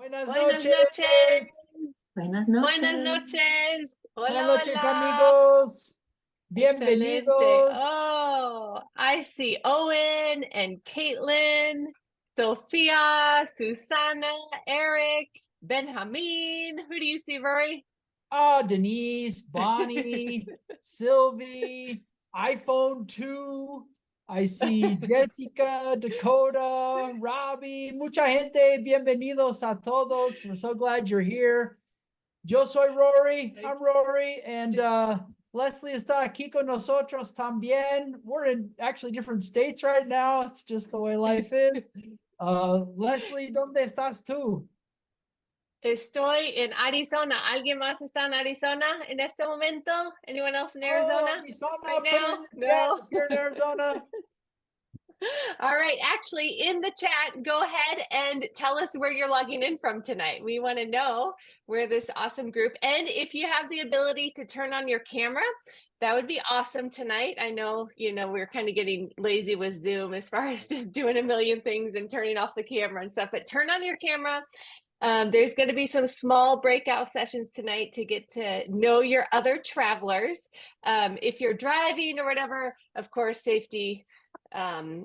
Buenas Buenas noches. noches. Buenas Buenas noches. noches. Buenas Hola, noches, hola. amigos. Excelente. Bienvenidos. Oh, I see Owen and Caitlin, Sophia, Susana, Eric, Benjamin. Who do you see, Rory? Denise, Bonnie, Sylvie, iPhone 2. I see Jessica, Dakota, Robbie, mucha gente. Bienvenidos a todos. We're so glad you're here. Yo soy Rory. I'm Rory. And Leslie está aquí con nosotros también. We're in actually different states right now. It's just the way life is. Leslie, ¿dónde estás tú? Estoy en Arizona. ¿Alguien más está en Arizona en este momento? Anyone else in Arizona? Arizona, right put it now? in the chat No. if you're in Arizona. All right. Actually, in the chat, go ahead and tell us where you're logging in from tonight. We want to know where this awesome group, and if you have the ability to turn on your camera, that would be awesome tonight. I know, we're kind of getting lazy with Zoom as far as just doing a million things and turning off the camera and stuff, but turn on your camera. There's going to be some small breakout sessions tonight to get to know your other travelers. If you're driving or whatever, of course, safety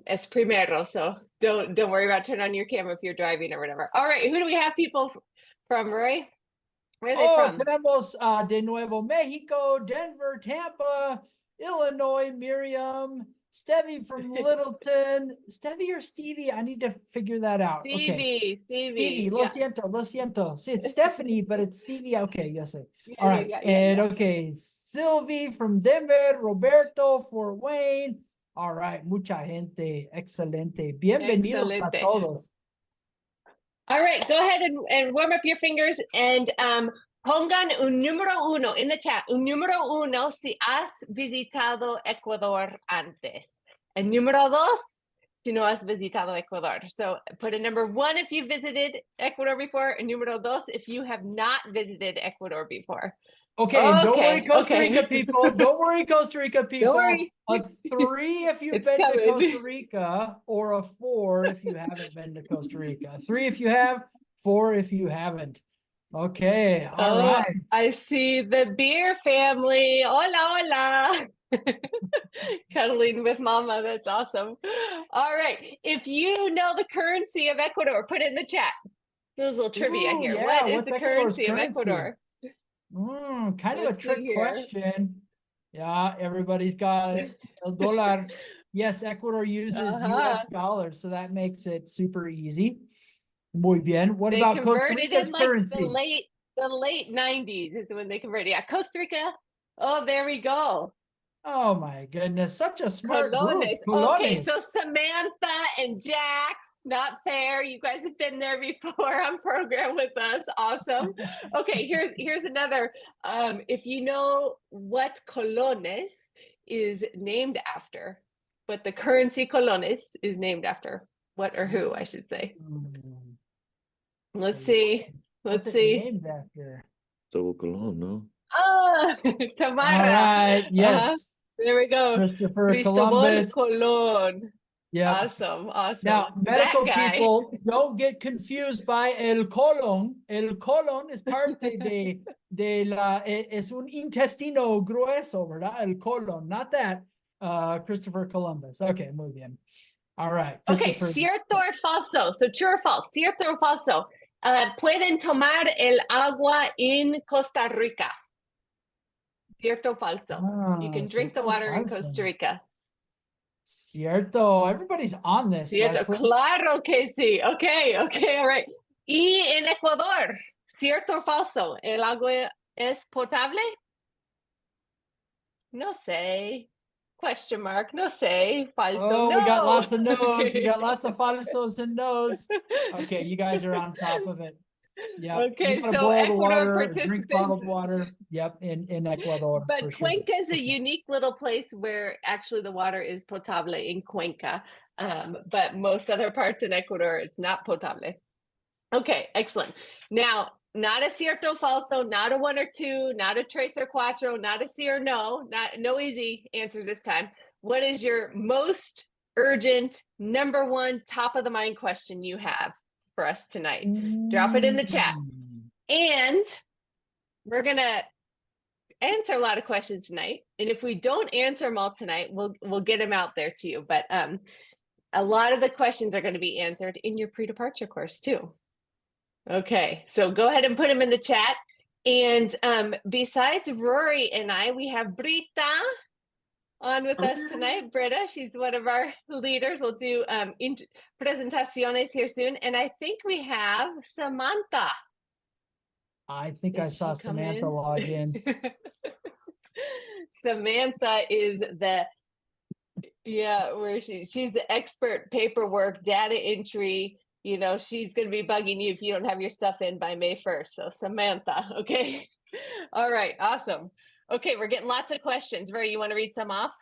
es primero. So don't worry about turning on your camera if you're driving or whatever. All right, who do we have people from, Roy? Where are they from? Tenemos de Nuevo Mexico, Denver, Tampa, Illinois, Miriam, Stevie from Littleton. Stevie or Stevie? I need to figure that out. Stevie. Stevie, lo siento. See, it's Stephanie, but it's Stevie. Okay, yes. All right. Yeah. Okay, Sylvie from Denver, Roberto, Fort Wayne. All right, mucha gente. Excelente. Bienvenidos a todos. All right, go ahead and warm up your fingers and pongan un número uno in the chat. Un número uno si has visitado Ecuador antes. And número dos si no has visitado Ecuador. So put a number one if you visited Ecuador before, and número dos if you have not visited Ecuador before. Okay, don't worry, Costa Rica people. Don't worry, Costa Rica people. Don't worry. A 3 if you've been to Costa Rica, or a 4 if you haven't been to Costa Rica. 3 if you have, 4 if you haven't. Okay, all right. I see the beer family. Hola. Cuddling with mama. That's awesome. All right. If you know the currency of Ecuador, put it in the chat. There's a little trivia here. Yeah, what is the currency of Ecuador? Kind of a trick question. Yeah, everybody's got el dólar. Yes, Ecuador uses US dollars, so that makes it super easy. Muy bien. What about Costa Rica's currency? The late 90s is when they converted. Yeah, Costa Rica. Oh, there we go. Oh my goodness, such a smart group. Okay, so Samantha and Jax, not fair. You guys have been there before on program with us. Awesome. Okay, here's another. If you know what colones is named after, but the currency colones is named after what or who, I should say. Let's see. Named after? So Colon, no? Oh, Tamara. All right, yes. There we go. Cristobal Columbus. Colon. Yeah. Awesome. Now, medical people, don't get confused by el colon. El colon es parte de la, es un intestino grueso, ¿verdad? El colon, not that. Christopher Columbus. Okay, muy bien. All right. Okay, cierto or falso. So true or false. Cierto or falso. Pueden tomar el agua en Costa Rica. Cierto o falso. You can drink the water in Costa Rica. Cierto. Everybody's on this. Cierto. Leslie. Claro que sí. Okay, all right. Y en Ecuador, cierto o falso. ¿El agua es potable? No sé. Question mark. No sé. Falso. Oh, no. We got lots of no's. Okay. We got lots of falsos and no's. Okay, you guys are on top of it. Yeah. Okay, so Ecuador participants. Drink bottled water. Yep, in Ecuador. But Cuenca is a unique little place where actually the water is potable in Cuenca. But most other parts in Ecuador, it's not potable. Okay, excellent. Now, not a cierto falso, not a 1 or 2, not a tres or cuatro, not a sí or no, no easy answers this time. What is your most urgent, number one, top of the mind question you have for us tonight? Drop it in the chat. And we're going to answer a lot of questions tonight. And if we don't answer them all tonight, we'll get them out there to you. But a lot of the questions are going to be answered in your pre-departure course too. Okay, so go ahead and put them in the chat. And besides Rory and I, we have Brita on with us tonight. Britta, she's one of our leaders. We'll do presentaciones here soon. And I think we have Samantha. I think I saw Samantha log in. Samantha is she's the expert paperwork, data entry. You know, she's going to be bugging you if you don't have your stuff in by May 1st. So Samantha, okay. All right, awesome. Okay, we're getting lots of questions. Rory, you want to read some off?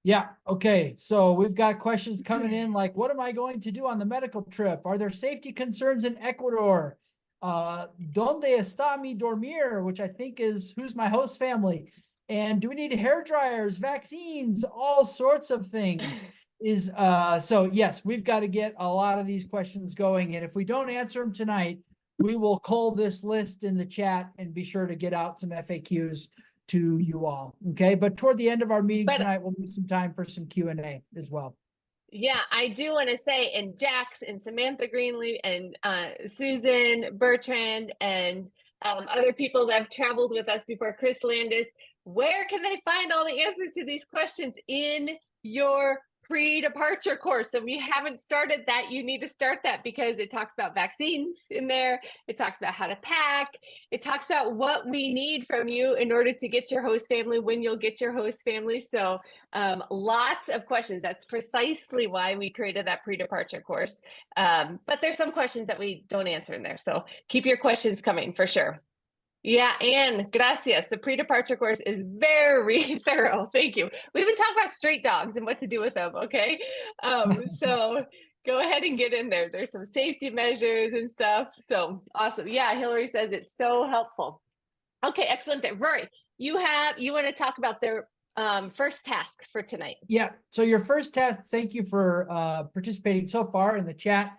Yeah, okay. So we've got questions coming in like, what am I going to do on the medical trip? Are there safety concerns in Ecuador? Donde está mi dormir? Which I think is who's my host family? And do we need hair dryers, vaccines, all sorts of things? So yes, we've got to get a lot of these questions going. And if we don't answer them tonight, we will cull this list in the chat and be sure to get out some FAQs to you all. Okay. But toward the end of our meeting tonight, we'll need some time for some Q&A as well. Yeah, I do want to say, and Jax and Samantha Greenleaf and Susan Bertrand and other people that have traveled with us before, Chris Landis, where can they find all the answers to these questions? In your pre-departure course. So if you haven't started that, you need to start that, because it talks about vaccines in there. It talks about how to pack. It talks about what we need from you in order to get your host family, when you'll get your host family. So lots of questions. That's precisely why we created that pre-departure course. But there's some questions that we don't answer in there. So keep your questions coming for sure. Yeah, Anne, gracias. The pre-departure course is very thorough. Thank you. We've been talking about street dogs and what to do with them, okay? So go ahead and get in there. There's some safety measures and stuff. So awesome. Yeah, Hillary says it's so helpful. Okay, excellent. Rory, you want to talk about their first task for tonight. Yeah, so your first task, thank you for participating so far in the chat.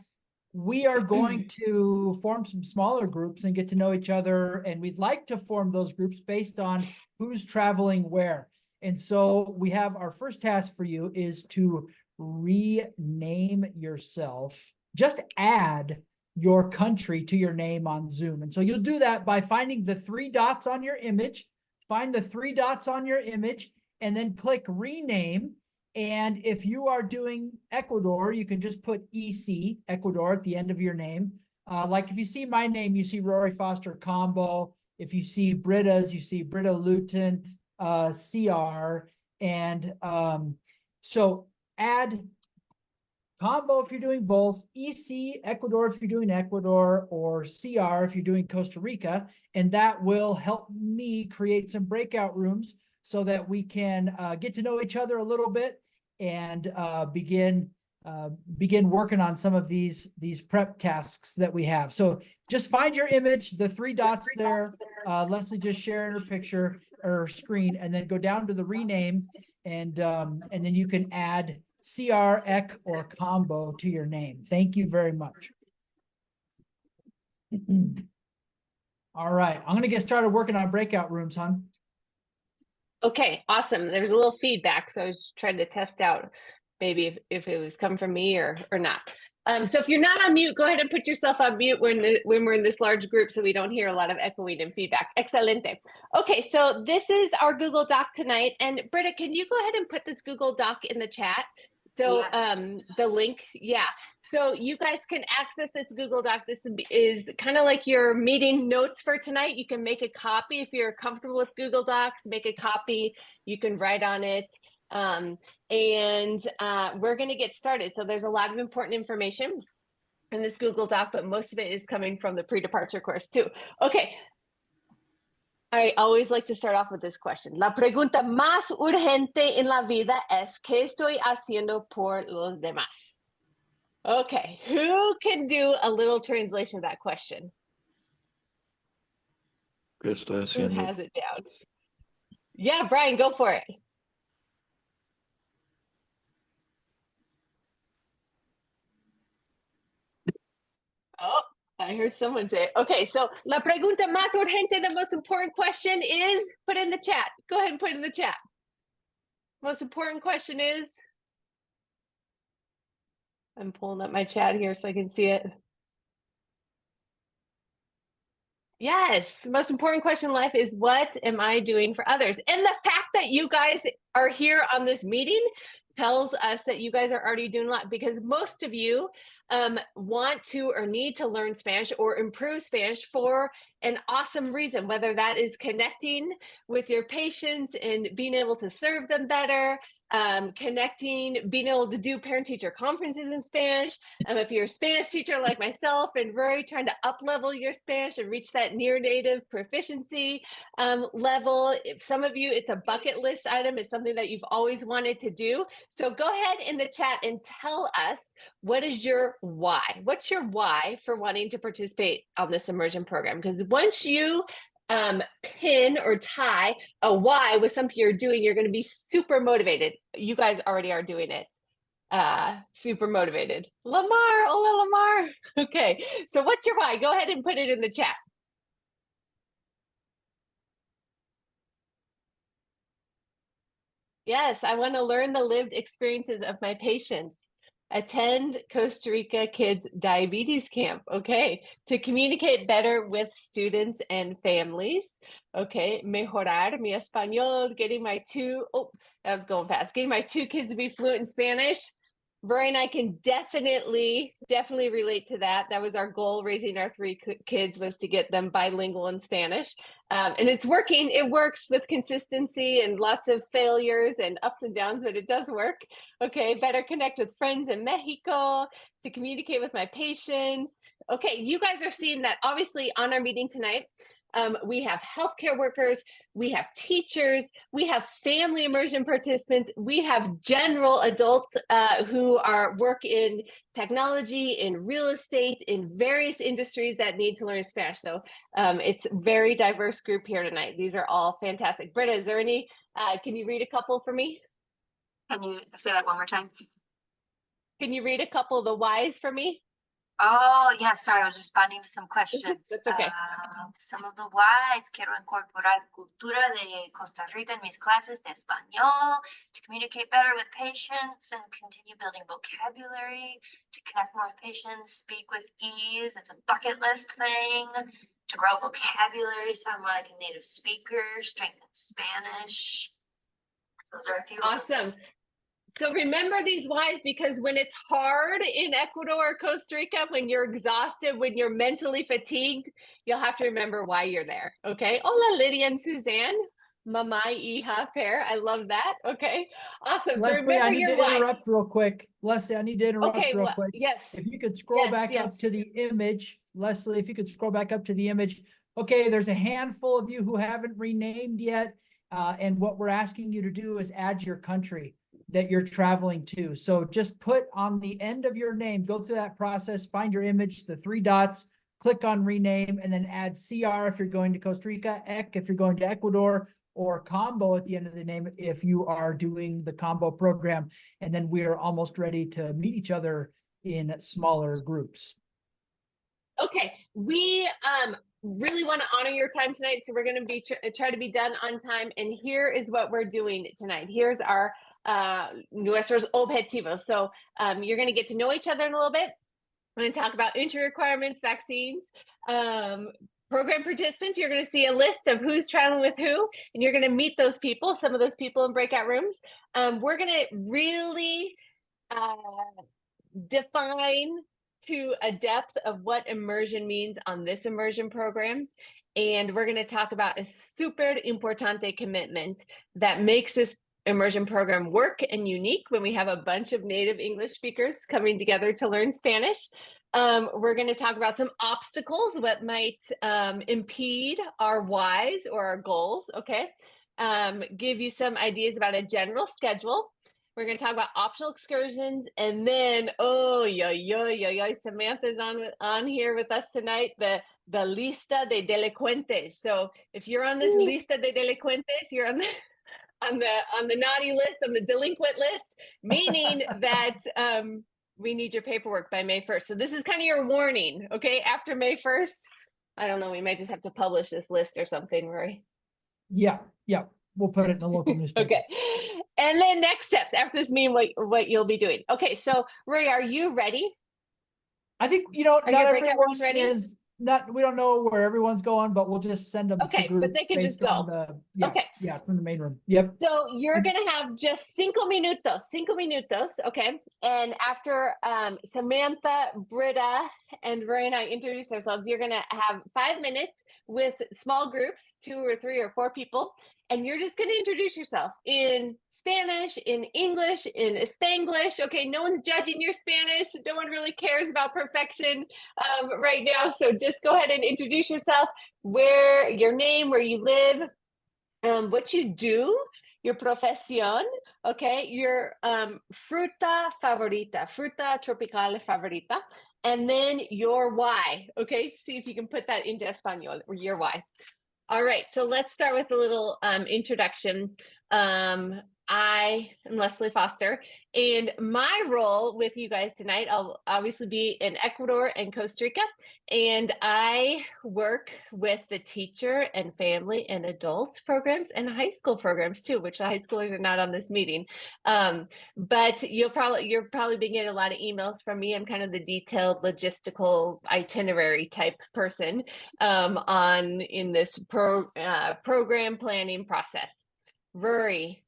We are going to form some smaller groups and get to know each other. And we'd like to form those groups based on who's traveling where. And so we have our first task for you is to rename yourself. Just add your country to your name on Zoom. And so you'll do that by finding the 3 dots on your image, find the 3 dots on your image, and then click rename. And if you are doing Ecuador, you can just put EC, Ecuador, at the end of your name. Like if you see my name, you see Rory Foster Combo. If you see Britta's, you see Britta Luton, CR. And so add Combo if you're doing both, EC, Ecuador if you're doing Ecuador, or CR if you're doing Costa Rica. And that will help me create some breakout rooms so that we can get to know each other a little bit and begin working on some of these prep tasks that we have. So just find your image, the 3 dots there. Leslie just sharing her picture or screen, and then go down to the rename, and then you can add CR, EC, or Combo to your name. Thank you very much. All right, I'm going to get started working on breakout rooms, hon. Okay, awesome. There's a little feedback, so I was trying to test out maybe if it was come from me or not. So if you're not on mute, go ahead and put yourself on mute when we're in this large group, so we don't hear a lot of echoing and feedback. Excelente. Okay, so this is our Google Doc tonight. And Britta, can you go ahead and put this Google Doc in the chat? So yes. The link, yeah. So you guys can access this Google Doc. This is kind of like your meeting notes for tonight. You can make a copy if you're comfortable with Google Docs, make a copy. You can write on it. We're going to get started. So there's a lot of important information in this Google Doc, but most of it is coming from the pre-departure course too. Okay. I always like to start off with this question. La pregunta más urgente en la vida es ¿qué estoy haciendo por los demás? Okay, who can do a little translation of that question? ¿Qué estoy haciendo? Who has it down? Yeah, Brian, go for it. Oh, I heard someone say, okay, so la pregunta más urgente, the most important question is, put in the chat. Go ahead and put in the chat. Most important question is, I'm pulling up my chat here so I can see it. Yes, the most important question in life is, what am I doing for others? And the fact that you guys are here on this meeting tells us that you guys are already doing a lot, because most of you want to or need to learn Spanish or improve Spanish for an awesome reason, whether that is connecting with your patients and being able to serve them better, connecting, being able to do parent-teacher conferences in Spanish. If you're a Spanish teacher like myself and Rory, trying to up-level your Spanish and reach that near-native proficiency level. If some of you, it's a bucket list item. It's something that you've always wanted to do. So go ahead in the chat and tell us, what is your why? What's your why for wanting to participate on this immersion program? Because once you pin or tie a why with something you're doing, you're going to be super motivated. You guys already are doing it. Super motivated. Lamar, hola Lamar. Okay, so what's your why? Go ahead and put it in the chat. Yes, I want to learn the lived experiences of my patients. Attend Costa Rica Kids Diabetes Camp. Okay, to communicate better with students and families. Okay, mejorar mi español, getting my two, oh, that was going fast, getting my two kids to be fluent in Spanish. Rory and I can definitely relate to that. That was our goal, raising our three kids, was to get them bilingual in Spanish. And it's working. It works with consistency and lots of failures and ups and downs, but it does work. Okay, better connect with friends in Mexico, to communicate with my patients. Okay, you guys are seeing that obviously on our meeting tonight. We have healthcare workers, we have teachers, we have family immersion participants, we have general adults who work in technology, in real estate, in various industries that need to learn Spanish. So it's a very diverse group here tonight. These are all fantastic. Britta, is there any, can you read a couple for me? Can you say that one more time? Can you read a couple of the whys for me? Oh, yes, sorry, I was responding to some questions. That's okay. Some of the whys: quiero incorporar cultura de Costa Rica in mis clases de español, to communicate better with patients and continue building vocabulary, to connect more with patients, speak with ease. It's a bucket list thing. To grow vocabulary, so I'm more like a native speaker, strengthen Spanish. Those are a few. Awesome. So remember these whys, because when it's hard in Ecuador or Costa Rica, when you're exhausted, when you're mentally fatigued, you'll have to remember why you're there. Okay. Hola, Lydia and Suzanne. Mama hija pair. I love that. Okay. Awesome. Leslie, so remember I need your to why. interrupt real quick. Leslie, I need to interrupt real quick. Yes. If you could scroll back up to the image. Leslie, if you could scroll back up to the image. Okay, there's a handful of you who haven't renamed yet. And what we're asking you to do is add your country that you're traveling to. So just put on the end of your name, go through that process, find your image, the three dots, click on rename, and then add CR if you're going to Costa Rica, EC if you're going to Ecuador, or combo at the end of the name if you are doing the combo program. And then we're almost ready to meet each other in smaller groups. Okay, we really want to honor your time tonight, so we're going to be try to be done on time. And here is what we're doing tonight. Here's our nuestros objetivos. So you're going to get to know each other in a little bit. We're going to talk about entry requirements, vaccines, program participants. You're going to see a list of who's traveling with who, and you're going to meet those people, some of those people in breakout rooms. We're going to really define to a depth of what immersion means on this immersion program. And we're going to talk about a super importante commitment that makes this immersion program work and unique when we have a bunch of native English speakers coming together to learn Spanish. We're going to talk about some obstacles, what might impede our whys or our goals, okay? Give you some ideas about a general schedule. We're going to talk about optional excursions, and then, Samantha's on here with us tonight, the lista de delincuentes. So if you're on this lista de delincuentes, you're on the naughty list, on the delinquent list, meaning that we need your paperwork by May 1st. So this is kind of your warning, okay? After May 1st, I don't know, we might just have to publish this list or something, Rory. Yeah, yeah. We'll put it in the local newspaper. Okay. And then next steps after this meeting, what you'll be doing. Okay, so Rory, are you ready? I think, you know, Are not your breakout everyone rooms ready? is not, we don't know where everyone's going, but we'll just send them to Okay, groups but they can just based on go. the, Okay. yeah, from the main room. Yep. So you're gonna have just 5 minutos, okay? And after Samantha, Britta, and Rory and I introduce ourselves, you're gonna have 5 minutes with small groups, 2 or 3 or 4 people, and you're just gonna introduce yourself in Spanish, in English, in Spanglish, okay? No one's judging your Spanish. No one really cares about perfection right now. So just go ahead and introduce yourself, where your name, where you live, what you do, your profesión, okay, your fruta favorita, fruta tropical favorita, and then your why, okay? See if you can put that into Espanol, or your why. All right, so let's start with a little introduction. I am Leslie Foster, and my role with you guys tonight, I'll obviously be in Ecuador and Costa Rica, and I work with the teacher and family and adult programs and high school programs too, which the high schoolers are not on this meeting. But you're probably be getting a lot of emails from me. I'm kind of the detailed logistical itinerary type person in this program planning process. Rory,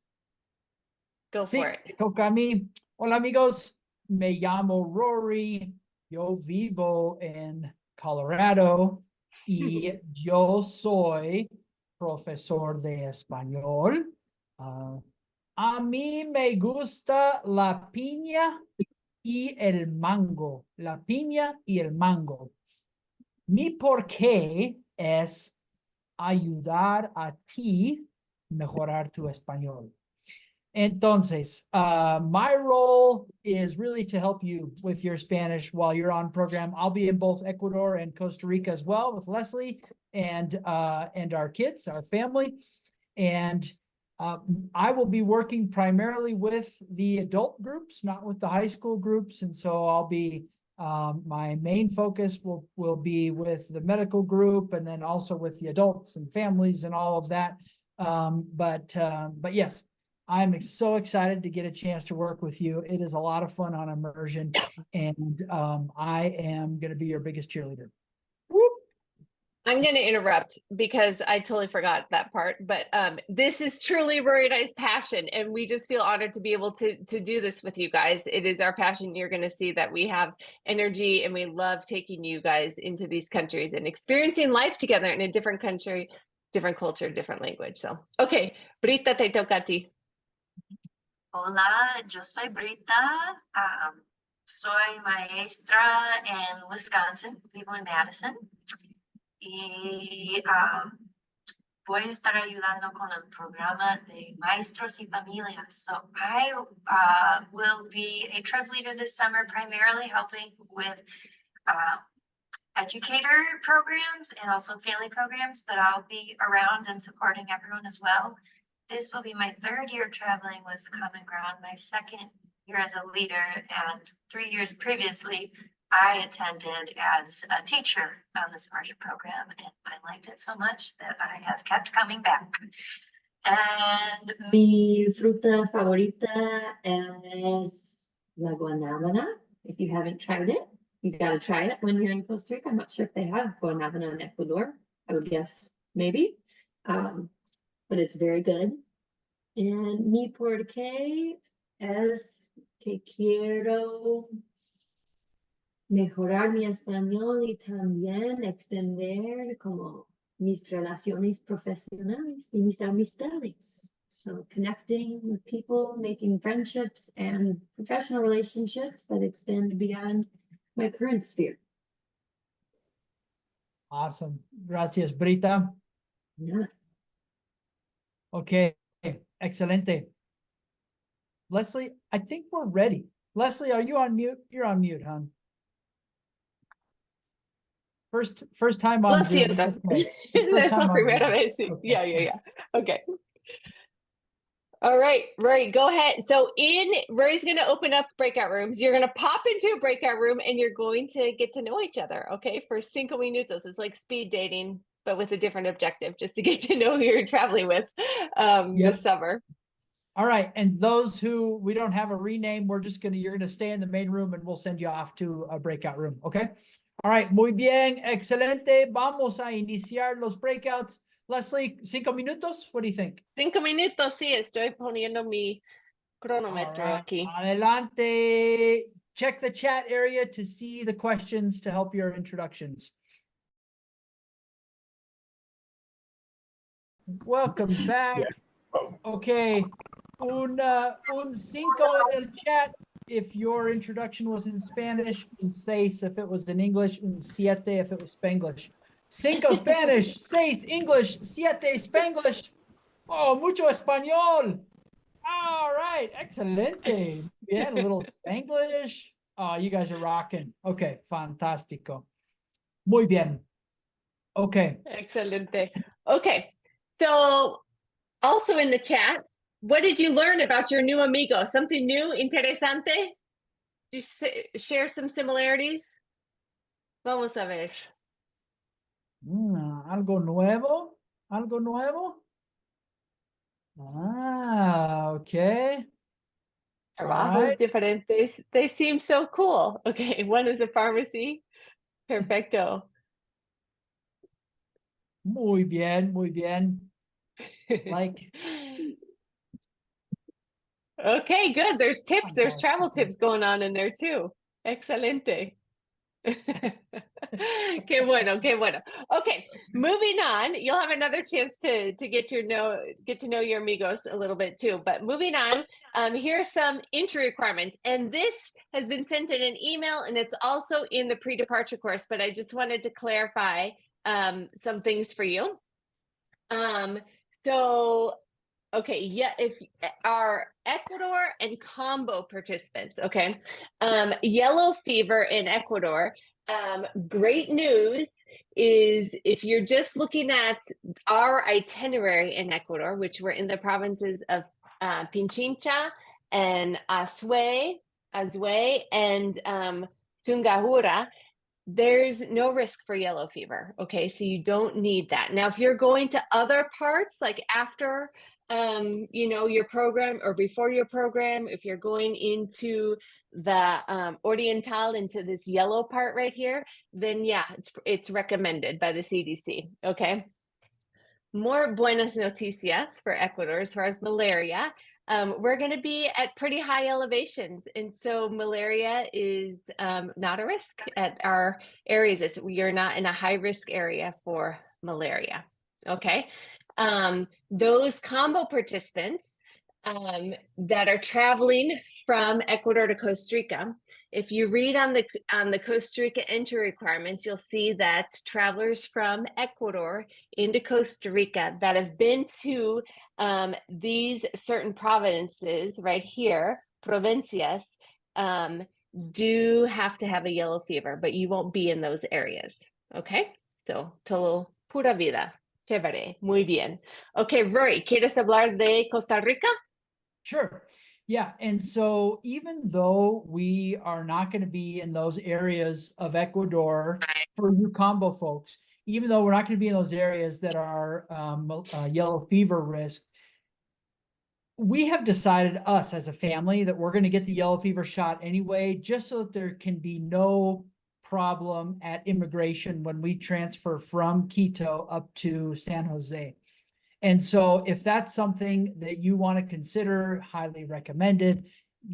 go for it. Toca a mí. Hola amigos, me llamo Rory. Yo vivo en Colorado y yo soy profesor de español. A mí me gusta la piña y el mango. La piña y el mango. Mi porqué es ayudar a ti mejorar tu español. Entonces, my role is really to help you with your Spanish while you're on program. I'll be in both Ecuador and Costa Rica as well with Leslie and our kids, our family. And I will be working primarily with the adult groups, not with the high school groups. And so I'll be, my main focus will be with the medical group and then also with the adults and families and all of that. But yes, I'm so excited to get a chance to work with you. It is a lot of fun on Immersion, and I am going to be your biggest cheerleader. Whoop. I'm going to interrupt because I totally forgot that part, but this is truly Rory and I's passion, and we just feel honored to be able to do this with you guys. It is our passion. You're going to see that we have energy, and we love taking you guys into these countries and experiencing life together in a different country, different culture, different language. So, okay, Brita, te toca a ti. Hola, yo soy Brita. Soy maestra en Wisconsin, vivo en Madison. Y voy a estar ayudando con el programa de maestros y familias. So I will be a trip leader this summer, primarily helping with educator programs and also family programs, but I'll be around and supporting everyone as well. This will be my 3rd year traveling with Common Ground, my 2nd year as a leader, and 3 years previously, I attended as a teacher on this Immersion program, and I liked it so much that I have kept coming back. And mi fruta favorita es la guanábana. If you haven't tried it, you got to try it when you're in Costa Rica. I'm not sure if they have guanábana in Ecuador. I would guess maybe. But it's very good. And mi porqué es que quiero mejorar mi español y también extender como mis relaciones profesionales y mis amistades. So connecting with people, making friendships and professional relationships that extend beyond my current sphere. Awesome. Gracias, Brita. Yeah. Okay, excelente. Leslie, I think we're ready. Leslie, are you on mute? You're on mute, hon. First time on Lo Zoom. siento. Okay. Es la time on primera Zoom. vez, sí. Okay. Yeah. Okay. All right, Rory, go ahead. So Rory's going to open up breakout rooms. You're going to pop into a breakout room and you're going to get to know each other, okay? For 5 minutos. It's like speed dating, but with a different objective, just to get to know who you're traveling with this summer. All right, and those who we don't have a rename, you're gonna stay in the main room and we'll send you off to a breakout room, okay? All right, muy bien, excelente. Vamos a iniciar los breakouts. Leslie, 5 minutos, what do you think? 5 minutos, sí, estoy poniendo mi cronómetro aquí. Adelante. Check the chat area to see the questions to help your introductions. Welcome back. Okay, un 5 in the chat if your introduction was in Spanish, un 6 if it was in English, un 7 if it was Spanglish. 5 Spanish, 6 English, 7 Spanglish. Oh, mucho español. All right, excelente. Yeah, a little Spanglish. Oh, you guys are rocking. Okay, fantástico. Muy bien. Okay. Excelente. Okay, so also in the chat, what did you learn about your new amigo? Something new, interesante? You share some similarities? Vamos a ver. Algo nuevo? Algo nuevo? Ah, okay. Trabajos diferentes. They seem so cool. Okay, one is a pharmacy. Perfecto. Muy bien, muy bien. Like. Okay, good. There's tips. There's travel tips going on in there too. Excelente. Qué bueno, qué bueno. Okay, moving on. You'll have another chance to get to know your amigos a little bit too. But moving on, here are some entry requirements, and this has been sent in an email, and it's also in the pre-departure course. But I just wanted to clarify some things for you. So. Okay, yeah, if our Ecuador and combo participants, okay, yellow fever in Ecuador, great news is if you're just looking at our itinerary in Ecuador, which we're in the provinces of Pichincha and Azuay and Tungahura, there's no risk for yellow fever. Okay, so you don't need that. Now, if you're going to other parts, like after your program or before your program, if you're going into the Oriental, into this yellow part right here, then yeah, it's recommended by the CDC. Okay. More buenas noticias for Ecuador as far as malaria. We're going to be at pretty high elevations, and so malaria is not a risk at our areas. You're not in a high risk area for malaria. Okay, those combo participants that are traveling from Ecuador to Costa Rica, if you read on the Costa Rica entry requirements, you'll see that travelers from Ecuador into Costa Rica that have been to these certain provinces right here, provincias, do have to have a yellow fever, but you won't be in those areas. Okay, so todo pura vida. Chévere, muy bien. Okay, Rory, ¿quieres hablar de Costa Rica? Sure. Yeah, and so even though we are not going to be in those areas of Ecuador for you combo folks, even though we're not going to be in those areas that are yellow fever risk, we have decided, us as a family, that we're going to get the yellow fever shot anyway, just so that there can be no problem at immigration when we transfer from Quito up to San Jose. And so if that's something that you want to consider, highly recommended.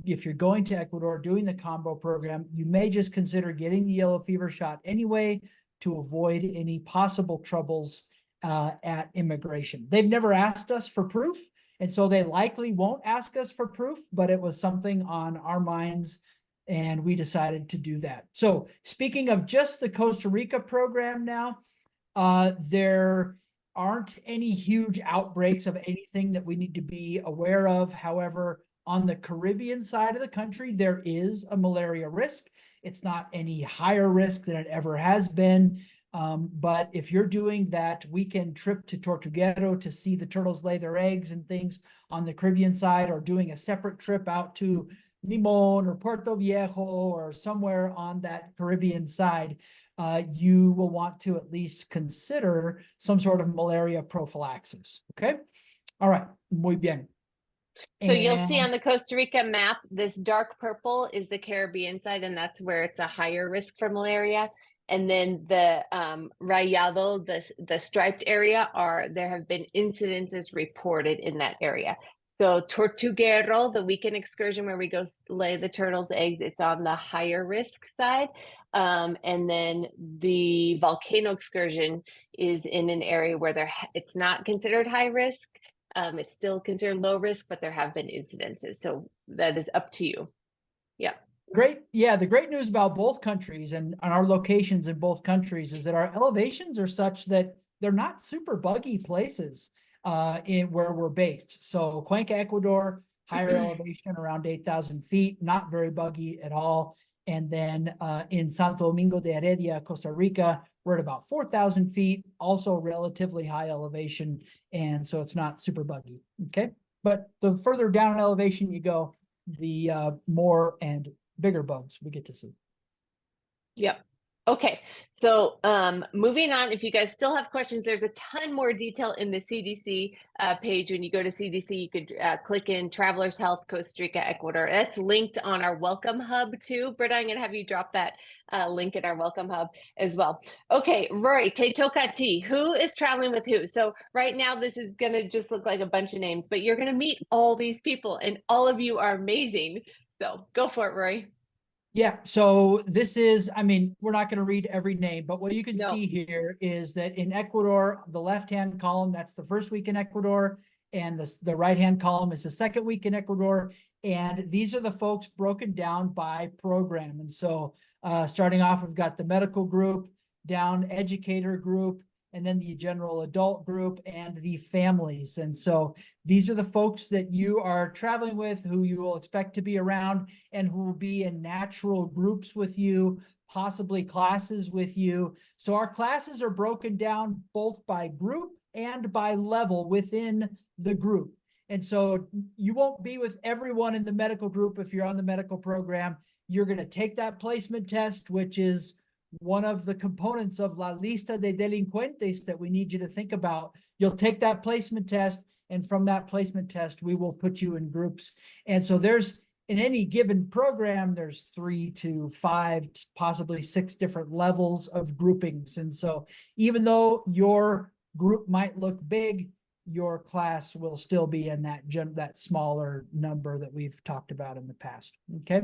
If you're going to Ecuador doing the combo program, you may just consider getting the yellow fever shot anyway to avoid any possible troubles at immigration. They've never asked us for proof, and so they likely won't ask us for proof, but it was something on our minds, and we decided to do that. So speaking of just the Costa Rica program now, there aren't any huge outbreaks of anything that we need to be aware of. However, on the Caribbean side of the country, there is a malaria risk. It's not any higher risk than it ever has been, But if you're doing that weekend trip to Tortuguero to see the turtles lay their eggs and things on the Caribbean side, or doing a separate trip out to Limon or Puerto Viejo or somewhere on that Caribbean side, you will want to at least consider some sort of malaria prophylaxis. Okay. All right. Muy bien. So you'll see on the Costa Rica map, this dark purple is the Caribbean side, and that's where it's a higher risk for malaria. And then the rayado, the striped area, there have been incidences reported in that area. So Tortuguero, the weekend excursion where we go lay the turtles' eggs, it's on the higher risk side. And then the volcano excursion is in an area where it's not considered high risk. It's still considered low risk, but there have been incidences. So that is up to you. Yeah. Great. Yeah. The great news about both countries and our locations in both countries is that our elevations are such that they're not super buggy places in where we're based. So Cuenca, Ecuador, higher elevation around 8,000 feet, not very buggy at all. And then in Santo Domingo de Heredia, Costa Rica, we're at about 4,000 feet, also relatively high elevation. And so it's not super buggy. Okay. But the further down in elevation you go, the more and bigger bugs we get to see. Yep. Okay. So moving on, if you guys still have questions, there's a ton more detail in the CDC page. When you go to CDC, you could click in Travelers Health, Costa Rica, Ecuador. That's linked on our Welcome Hub too. Britta, I'm going to have you drop that link in our Welcome Hub as well. Okay, Rory, te toca a ti. Who is traveling with who? So right now, this is going to just look like a bunch of names, but you're going to meet all these people, and all of you are amazing. So go for it, Rory. Yeah, so this is, I mean, we're not going to read every name, but what you can see here is that in Ecuador, the left-hand column, that's the first week in Ecuador, and the right-hand column is the second week in Ecuador, and these are the folks broken down by program. And so starting off, we've got the medical group, down educator group, and then the general adult group and the families. And so these are the folks that you are traveling with, who you will expect to be around and who will be in natural groups with you, possibly classes with you. So our classes are broken down both by group and by level within the group. And so you won't be with everyone in the medical group if you're on the medical program. You're going to take that placement test, which is one of the components of La Lista de Delincuentes that we need you to think about. You'll take that placement test, and from that placement test, we will put you in groups. And so there's, in any given program, there's 3 to 5, possibly 6 different levels of groupings. And so even though your group might look big, your class will still be in that smaller number that we've talked about in the past. Okay.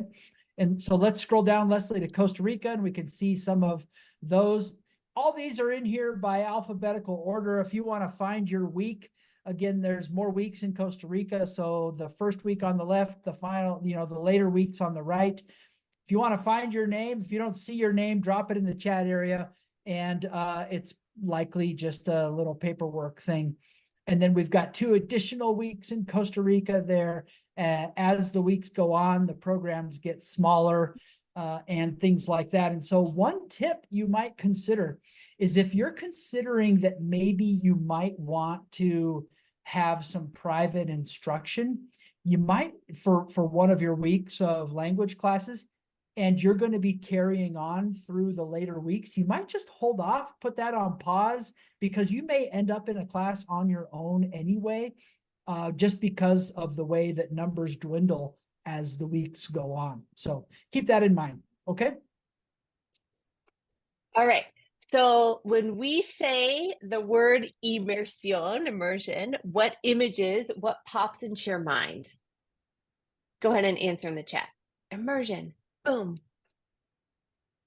And so let's scroll down, Leslie, to Costa Rica, and we can see some of those. All these are in here by alphabetical order. If you want to find your week, again, there's more weeks in Costa Rica. So the first week on the left, the final, the later weeks on the right. If you want to find your name, if you don't see your name, drop it in the chat area. And it's likely just a little paperwork thing. And then we've got 2 additional weeks in Costa Rica there. As the weeks go on, the programs get smaller and things like that. And so one tip you might consider is if you're considering that maybe you might want to have some private instruction, you might, for one of your weeks of language classes, and you're going to be carrying on through the later weeks, you might just hold off, put that on pause, because you may end up in a class on your own anyway, just because of the way that numbers dwindle as the weeks go on. So keep that in mind, okay? All right. So when we say the word immersion, what images, what pops into your mind? Go ahead and answer in the chat. Immersion. Boom.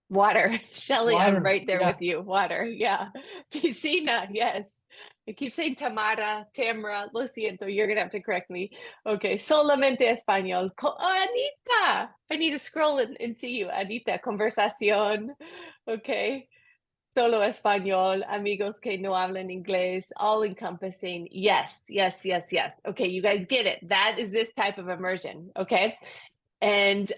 Water. Shelly, Water, I'm right there yeah. with you. Water. Yeah. Piscina. Yes. I keep saying Tamara, Tamara. Lo siento. You're going to have to correct me. Okay. Solamente español. Anita. I need to scroll and see you. Anita. Conversación. Okay. Solo español. Amigos que no hablan inglés. All encompassing. Yes. Yes. Yes. Yes. Okay. You guys get it. That is this type of immersion. Okay. And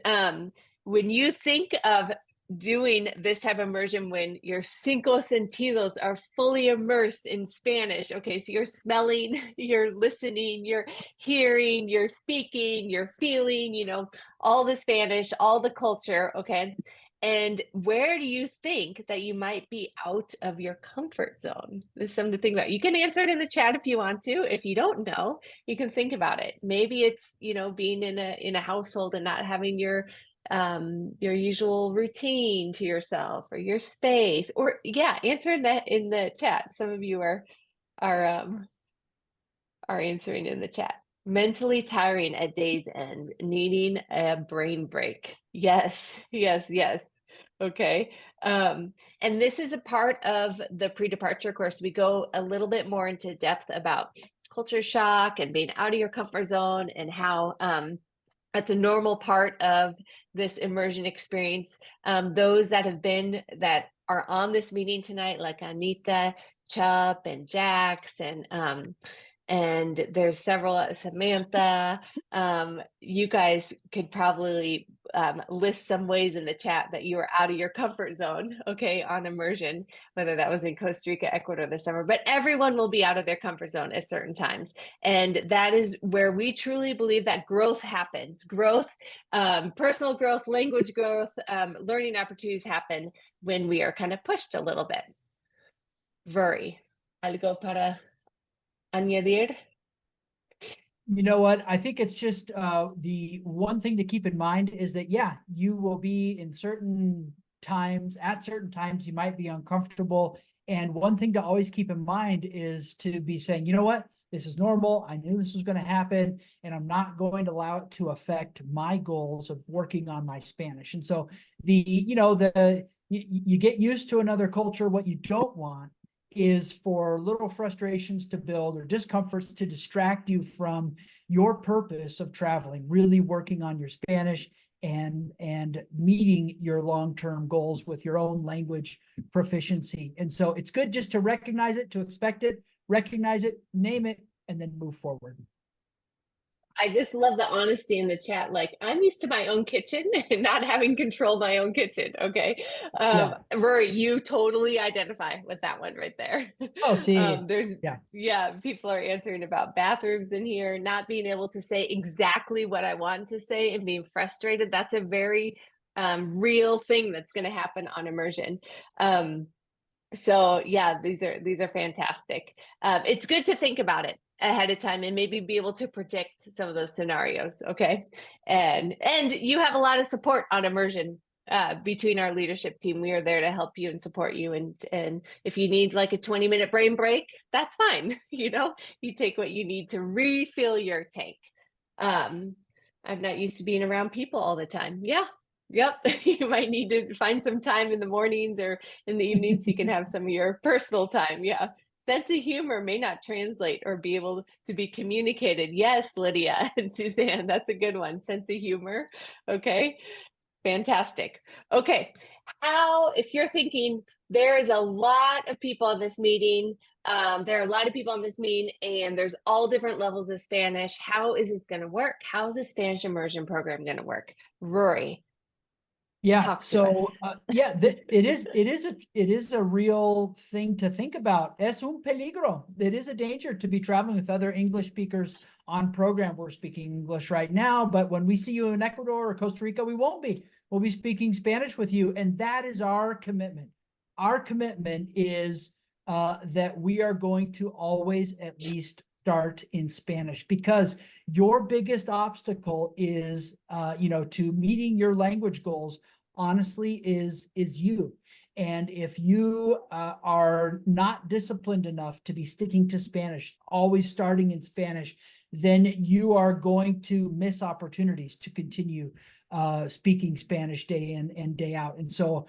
when you think of doing this type of immersion when your cinco sentidos are fully immersed in Spanish. Okay, so you're smelling, you're listening, you're hearing, you're speaking, you're feeling, you know, all the Spanish, all the culture. Okay. And where do you think that you might be out of your comfort zone? There's something to think about. You can answer it in the chat if you want to. If you don't know, you can think about it. Maybe it's, you know, being in a household and not having your usual routine to yourself or your space, or yeah, answer that in the chat. Some of you are answering in the chat. Mentally tiring at day's end, needing a brain break. Yes, yes, yes. Okay. And this is a part of the pre-departure course. We go a little bit more into depth about culture shock and being out of your comfort zone, and how that's a normal part of this immersion experience. Those that are on this meeting tonight, like Anita, Chup, and Jax, and there's several, Samantha. You guys could probably list some ways in the chat that you are out of your comfort zone, okay, on immersion, whether that was in Costa Rica, Ecuador this summer, but everyone will be out of their comfort zone at certain times. And that is where we truly believe that growth happens. Growth, personal growth, language growth, learning opportunities happen when we are kind of pushed a little bit. Vuri, algo para añadir? You know what? I think it's just the one thing to keep in mind is that, yeah, you will be in certain times, at certain times, you might be uncomfortable. And one thing to always keep in mind is to be saying, you know what? This is normal. I knew this was going to happen, and I'm not going to allow it to affect my goals of working on my Spanish. And so you get used to another culture. What you don't want is for little frustrations to build or discomforts to distract you from your purpose of traveling, really working on your Spanish and meeting your long-term goals with your own language proficiency. And so it's good just to recognize it, to expect it, recognize it, name it, and then move forward. I just love the honesty in the chat. Like, I'm used to my own kitchen and not having control my own kitchen. Okay. Rory, you totally identify with that one right there. Oh, see. People are answering about bathrooms in here, not being able to say exactly what I want to say and being frustrated. That's a very real thing that's going to happen on immersion. So yeah, these are fantastic. It's good to think about it ahead of time and maybe be able to predict some of those scenarios. Okay. And you have a lot of support on immersion between our leadership team. We are there to help you and support you. And if you need like a 20-minute brain break, that's fine. You know, you take what you need to refill your tank. I'm not used to being around people all the time. Yeah. Yep. You might need to find some time in the mornings or in the evenings so you can have some of your personal time. Yeah. Sense of humor may not translate or be able to be communicated. Yes, Lydia and Suzanne, that's a good one. Sense of humor. Okay. Fantastic. Okay. If you're thinking there is a lot of people on this meeting, there are a lot of people on this meeting and there's all different levels of Spanish. How is this going to work? How is the Spanish immersion program going to work? Rory. Yeah. So it is a real thing to think about. Es un peligro. It is a danger to be traveling with other English speakers on program. We're speaking English right now, but when we see you in Ecuador or Costa Rica, we won't be. We'll be speaking Spanish with you, and that is our commitment. Our commitment is that we are going to always at least start in Spanish, because your biggest obstacle is, to meeting your language goals, honestly, is you. And if you are not disciplined enough to be sticking to Spanish, always starting in Spanish, then you are going to miss opportunities to continue speaking Spanish day in and day out. And so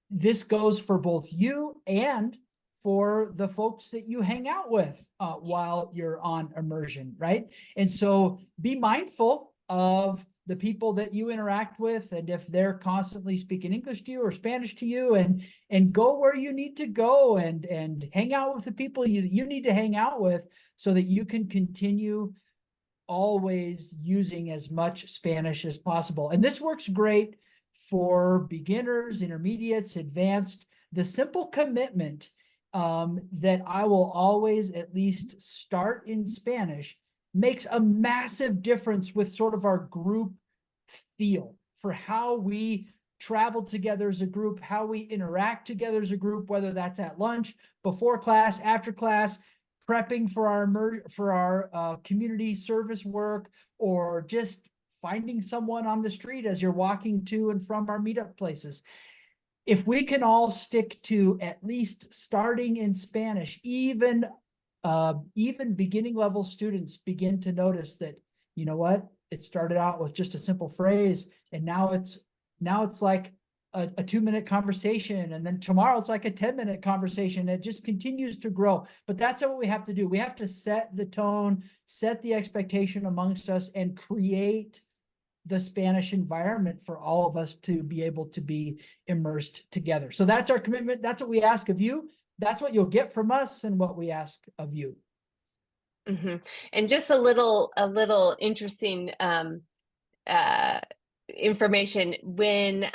this goes for both you and for the folks that you hang out with while you're on immersion, right? And so be mindful of the people that you interact with, and if they're constantly speaking English to you or Spanish to you, and go where you need to go and hang out with the people you need to hang out with so that you can continue always using as much Spanish as possible. And this works great for beginners, intermediates, advanced. The simple commitment that I will always at least start in Spanish makes a massive difference with sort of our group feel for how we travel together as a group, how we interact together as a group, whether that's at lunch, before class, after class, prepping for our community service work, or just finding someone on the street as you're walking to and from our meetup places. If we can all stick to at least starting in Spanish, even beginning level students begin to notice that, you know what, it started out with just a simple phrase, and now it's like a 2-minute conversation, and then tomorrow it's like a 10-minute conversation. It just continues to grow. But that's what we have to do. We have to set the tone, set the expectation amongst us, and create the Spanish environment for all of us to be able to be immersed together. So that's our commitment. That's what we ask of you. That's what you'll get from us, and what we ask of you. Mm-hmm. And just a little interesting information. When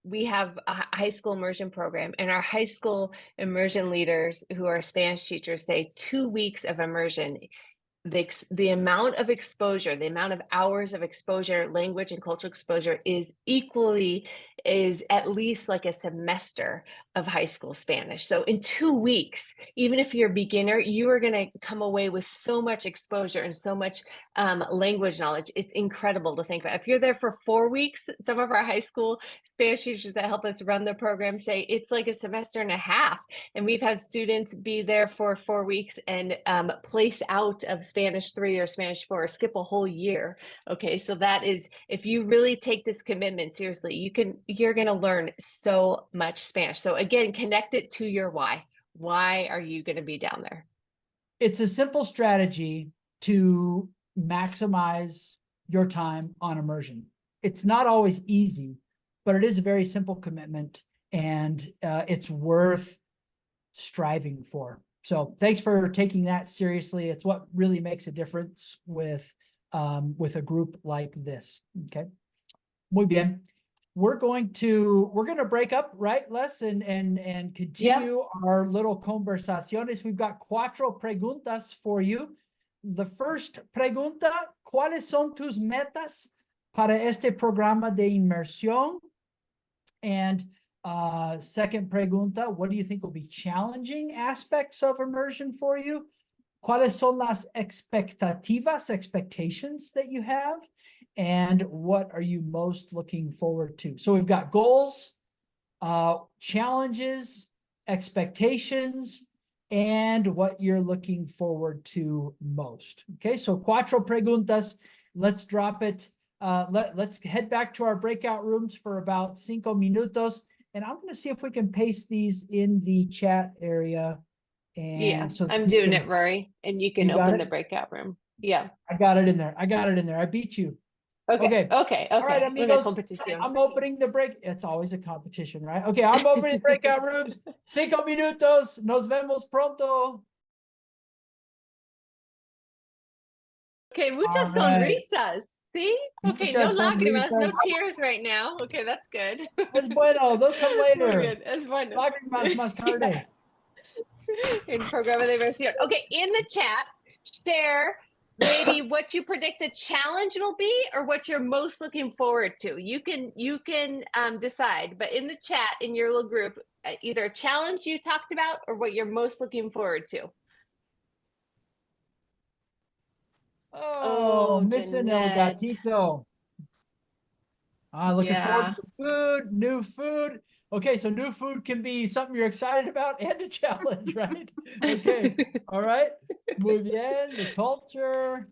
we have a high school immersion program, and our high school immersion leaders who are Spanish teachers say 2 weeks of immersion, the amount of exposure, the amount of hours of exposure, language and cultural exposure is at least like a semester of high school Spanish. So in 2 weeks, even if you're a beginner, you are going to come away with so much exposure and so much language knowledge. It's incredible to think about. If you're there for 4 weeks, some of our high school Spanish teachers that help us run the program say it's like a semester and a half. And we've had students be there for 4 weeks and place out of Spanish 3 or Spanish 4, or skip a whole year. Okay, so that is, if you really take this commitment seriously, you're going to learn so much Spanish. So again, connect it to your why. Why are you going to be down there? It's a simple strategy to maximize your time on immersion. It's not always easy, but it is a very simple commitment, and it's worth striving for. So thanks for taking that seriously. It's what really makes a difference with a group like this. Okay. Muy bien. We're going to break up, right, Les, and continue our little conversaciones. We've got 4 preguntas for you. The first pregunta: ¿cuáles son tus metas para este programa de inmersión? And second pregunta: what do you think will be challenging aspects of immersion for you? ¿Cuáles son las expectations that you have? And what are you most looking forward to? So we've got goals, challenges, expectations, and what you're looking forward to most. Okay, so 4 preguntas. Let's drop it. Let's head back to our breakout rooms for about 5 minutos. And I'm going to see if we can paste these in the chat area. And yeah, so I'm doing it, Rory, and you can open the breakout room. Yeah, I got it in there. I beat you. Okay. All right, amigos, I'm opening the break. It's always a competition, right? Okay, I'm opening the breakout rooms. 5 minutos. Nos vemos pronto. Okay, muchas sonrisas. See? Okay, no lágrimas, no tears right now. Okay, that's good. Es bueno. Those come later. Es bueno. Lágrimas más tarde. In programa de inmersión. Okay, in the chat, share maybe what you predict a challenge will be, or what you're most looking forward to. You can decide, but in the chat, in your little group, either a challenge you talked about or what you're most looking forward to. Oh, missing El Gatito. Looking forward to food, new food. Okay, so new food can be something you're excited about and a challenge, right? Okay, all right. Muy bien, the culture.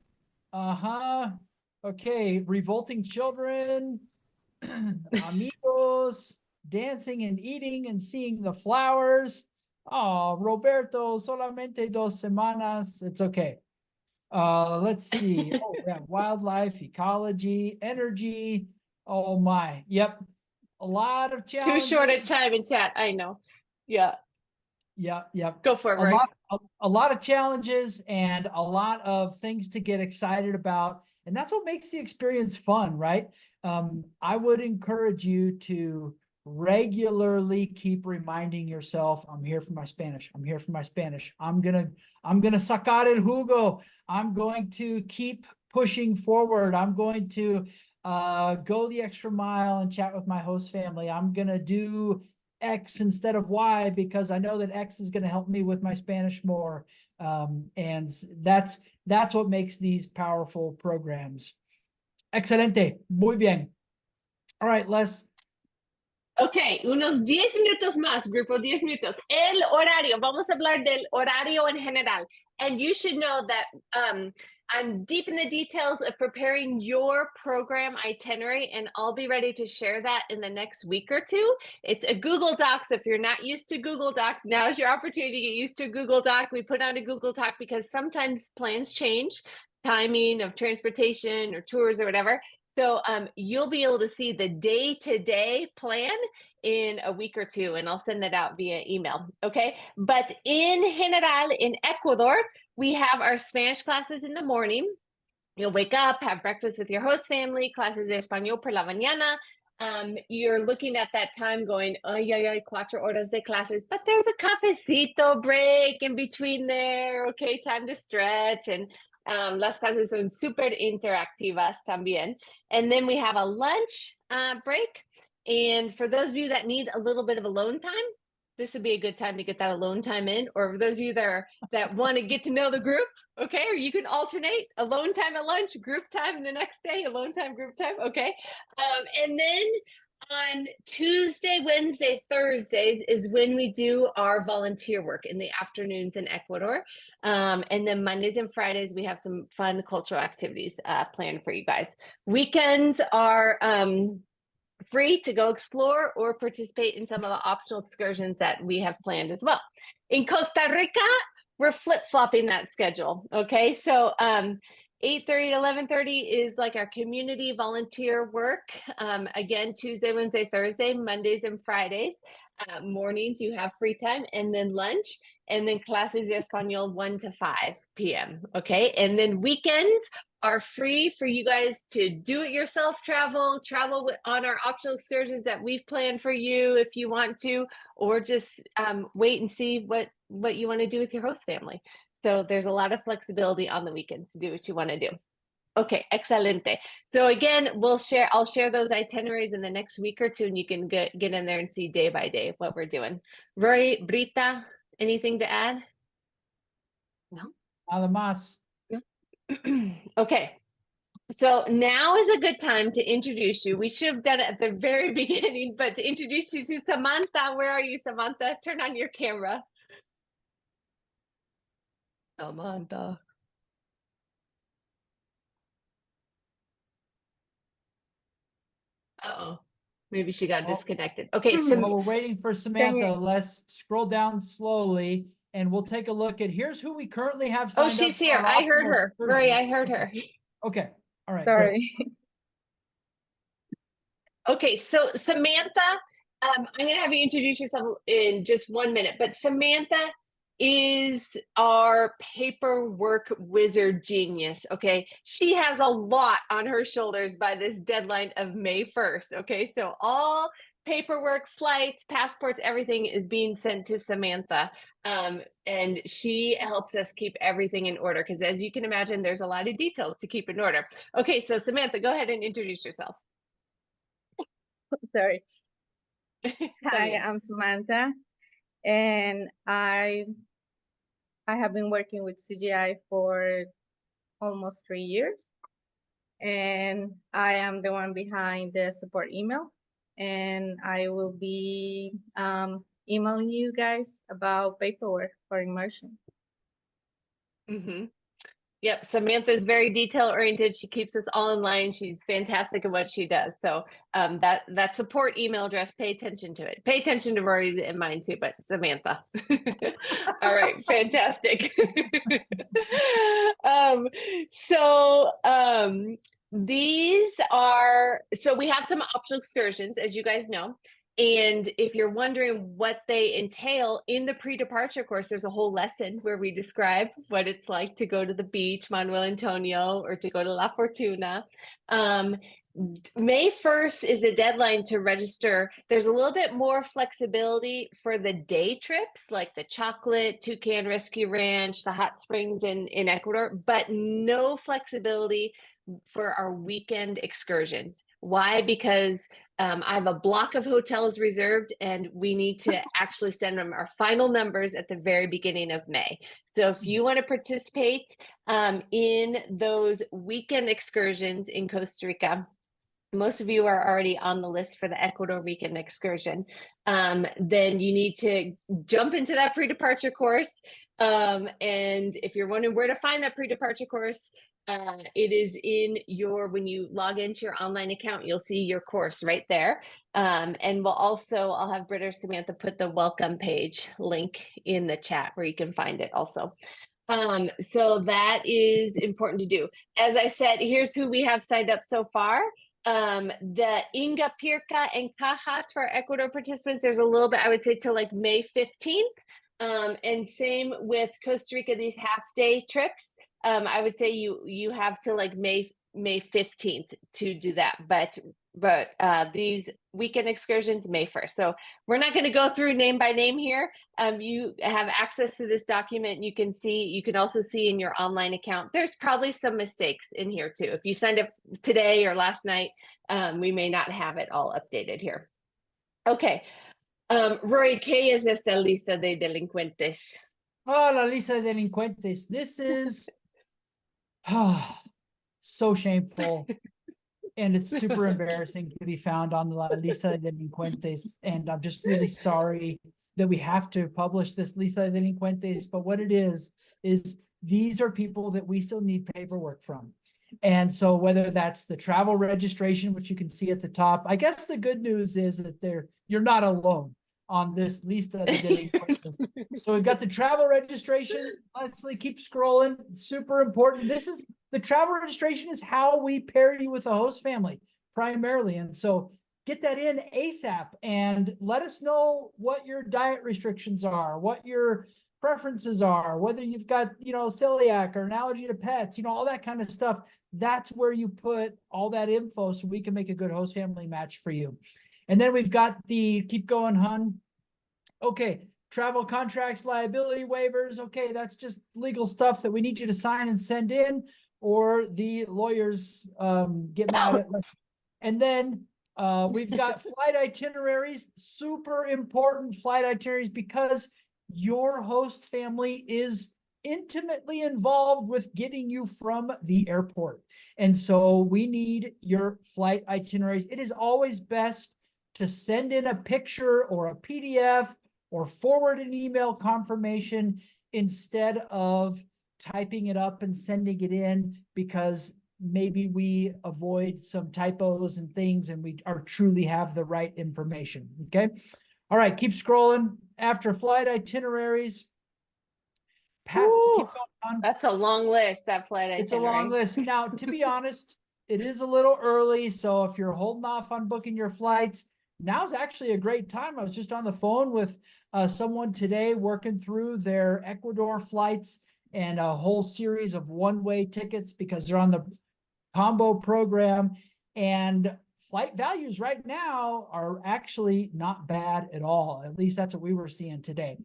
Okay, revolting children, amigos, dancing and eating and seeing the flowers. Oh, Roberto, solamente 2 semanas. It's okay. Let's see. Oh, yeah, wildlife, ecology, energy. Oh my. Yep. A lot of challenges. Too short a time in chat. I know. Yeah. Yeah. Go for it, Rory. a lot of challenges and a lot of things to get excited about. And that's what makes the experience fun, right? I would encourage you to regularly keep reminding yourself, I'm here for my Spanish. I'm here for my Spanish. I'm gonna sacar el jugo. I'm going to keep pushing forward. I'm going to go the extra mile and chat with my host family. I'm gonna do X instead of Y because I know that X is going to help me with my Spanish more. And that's what makes these powerful programs. Excelente. Muy bien. All right, Les. Ok, unos 10 minutos más, grupo, 10 minutos. El horario, vamos a hablar del horario en general. And you should know that I'm deep in the details of preparing your program itinerary, and I'll be ready to share that in the next week or two. It's a Google Doc, so if you're not used to Google Docs, now's your opportunity to get used to Google Doc. We put on a Google Doc because sometimes plans change, timing of transportation or tours or whatever. So you'll be able to see the day-to-day plan in a week or two, and I'll send that out via email, okay? But in general, in Ecuador, we have our Spanish classes in the morning. You'll wake up, have breakfast with your host family, clases de español por la mañana. You're looking at that time going, ay, 4 horas de clases, but there's a cafecito break in between there, okay? Time to stretch, and las clases son súper interactivas también. And then we have a lunch break. And for those of you that need a little bit of alone time, this would be a good time to get that alone time in. Or for those of you that want to get to know the group, okay? Or you can alternate alone time at lunch, group time the next day, alone time, group time, okay? And then on Tuesday, Wednesday, Thursdays is when we do our volunteer work in the afternoons in Ecuador. And then Mondays and Fridays, we have some fun cultural activities planned for you guys. Weekends are free to go explore or participate in some of the optional excursions that we have planned as well. In Costa Rica, we're flip-flopping that schedule, okay? So 8:30 to 11:30 is like our community volunteer work. Again, Tuesday, Wednesday, Thursday, Mondays and Fridays. Mornings, you have free time, and then lunch, and then clases de español 1 to 5 p.m., okay? And then weekends are free for you guys to do it yourself, travel on our optional excursions that we've planned for you if you want to, or just wait and see what you want to do with your host family. So there's a lot of flexibility on the weekends to do what you want to do. Okay, excelente. So again, I'll share those itineraries in the next week or two, and you can get in there and see day by day what we're doing. Rory, Brita, anything to add? No. Nada más. Okay, so now is a good time to introduce you. We should have done it at the very beginning, but to introduce you to Samantha. Where are you, Samantha? Turn on your camera. Samantha. Uh-oh, maybe she got disconnected. Okay, so while we're waiting for Samantha, let's scroll down slowly and we'll take a look at here's who we currently have signed up. Oh, she's here. I heard her. Rory, I heard her. Okay. All right. Sorry. Okay, so Samantha, I'm going to have you introduce yourself in just 1 minute, but Samantha is our paperwork wizard genius, okay? She has a lot on her shoulders by this deadline of May 1st, okay? So all paperwork, flights, passports, everything is being sent to Samantha. And she helps us keep everything in order because as you can imagine, there's a lot of details to keep in order. Okay, so Samantha, go ahead and introduce yourself. Sorry. Hi, I'm Samantha, and I have been working with CGI for almost 3 years, and I am the one behind the support email, and I will be emailing you guys about paperwork for Immersion. Mm-hmm. Yep, Samantha is very detail oriented. She keeps us all in line. She's fantastic at what she does. So that support email address, pay attention to it. Pay attention to Rory's and mine too, but Samantha. All right, fantastic. These are, so we have some optional excursions, as you guys know. And if you're wondering what they entail in the pre-departure course, there's a whole lesson where we describe what it's like to go to the beach, Manuel Antonio, or to go to La Fortuna. May 1st is a deadline to register. There's a little bit more flexibility for the day trips, like the Chocolate, Toucan Rescue Ranch, the hot springs in Ecuador, but no flexibility for our weekend excursions. Why? Because I have a block of hotels reserved, and we need to actually send them our final numbers at the very beginning of May. So if you want to participate in those weekend excursions in Costa Rica, most of you are already on the list for the Ecuador weekend excursion, then you need to jump into that pre-departure course. And if you're wondering where to find that pre-departure course, it is in your, when you log into your online account, you'll see your course right there. And I'll have Britta or Samantha put the welcome page link in the chat where you can find it also. So that is important to do. As I said, here's who we have signed up so far. The Inga Pirca and Cajas for Ecuador participants, there's a little bit, I would say, till like May 15th. And same with Costa Rica, these half-day trips. I would say you have till like May 15th to do that, but these weekend excursions, May 1st. So we're not going to go through name by name here. You have access to this document. You can also see in your online account, there's probably some mistakes in here too. If you signed up today or last night, we may not have it all updated here. Okay. Roy, ¿qué es esta lista de delincuentes? Oh, la lista de delincuentes. This is so shameful. And it's super embarrassing to be found on the La Lista de Delincuentes. And I'm just really sorry that we have to publish this Lista de Delincuentes. But what it is these are people that we still need paperwork from. And so whether that's the travel registration, which you can see at the top, I guess the good news is that you're not alone on this Lista de Delincuentes. So we've got the travel registration. Honestly, keep scrolling. Super important. The travel registration is how we pair you with a host family primarily. And so get that in ASAP and let us know what your diet restrictions are, what your preferences are, whether you've got, celiac or an allergy to pets, all that kind of stuff. That's where you put all that info so we can make a good host family match for you. And then we've got keep going, hun. Okay. Travel contracts, liability waivers. Okay. That's just legal stuff that we need you to sign and send in, or the lawyers get mad at us. And then we've got flight itineraries, super important flight itineraries, because your host family is intimately involved with getting you from the airport. And so we need your flight itineraries. It is always best to send in a picture or a PDF or forward an email confirmation instead of typing it up and sending it in, because maybe we avoid some typos and things and we truly have the right information. Okay. All right. Keep scrolling. After flight itineraries. Keep going on. That's a long list, that flight itinerary. It's a long list. Now, to be honest, it is a little early. So if you're holding off on booking your flights, now's actually a great time. I was just on the phone with someone today working through their Ecuador flights and a whole series of one-way tickets because they're on the combo program. And flight values right now are actually not bad at all. At least that's what we were seeing today.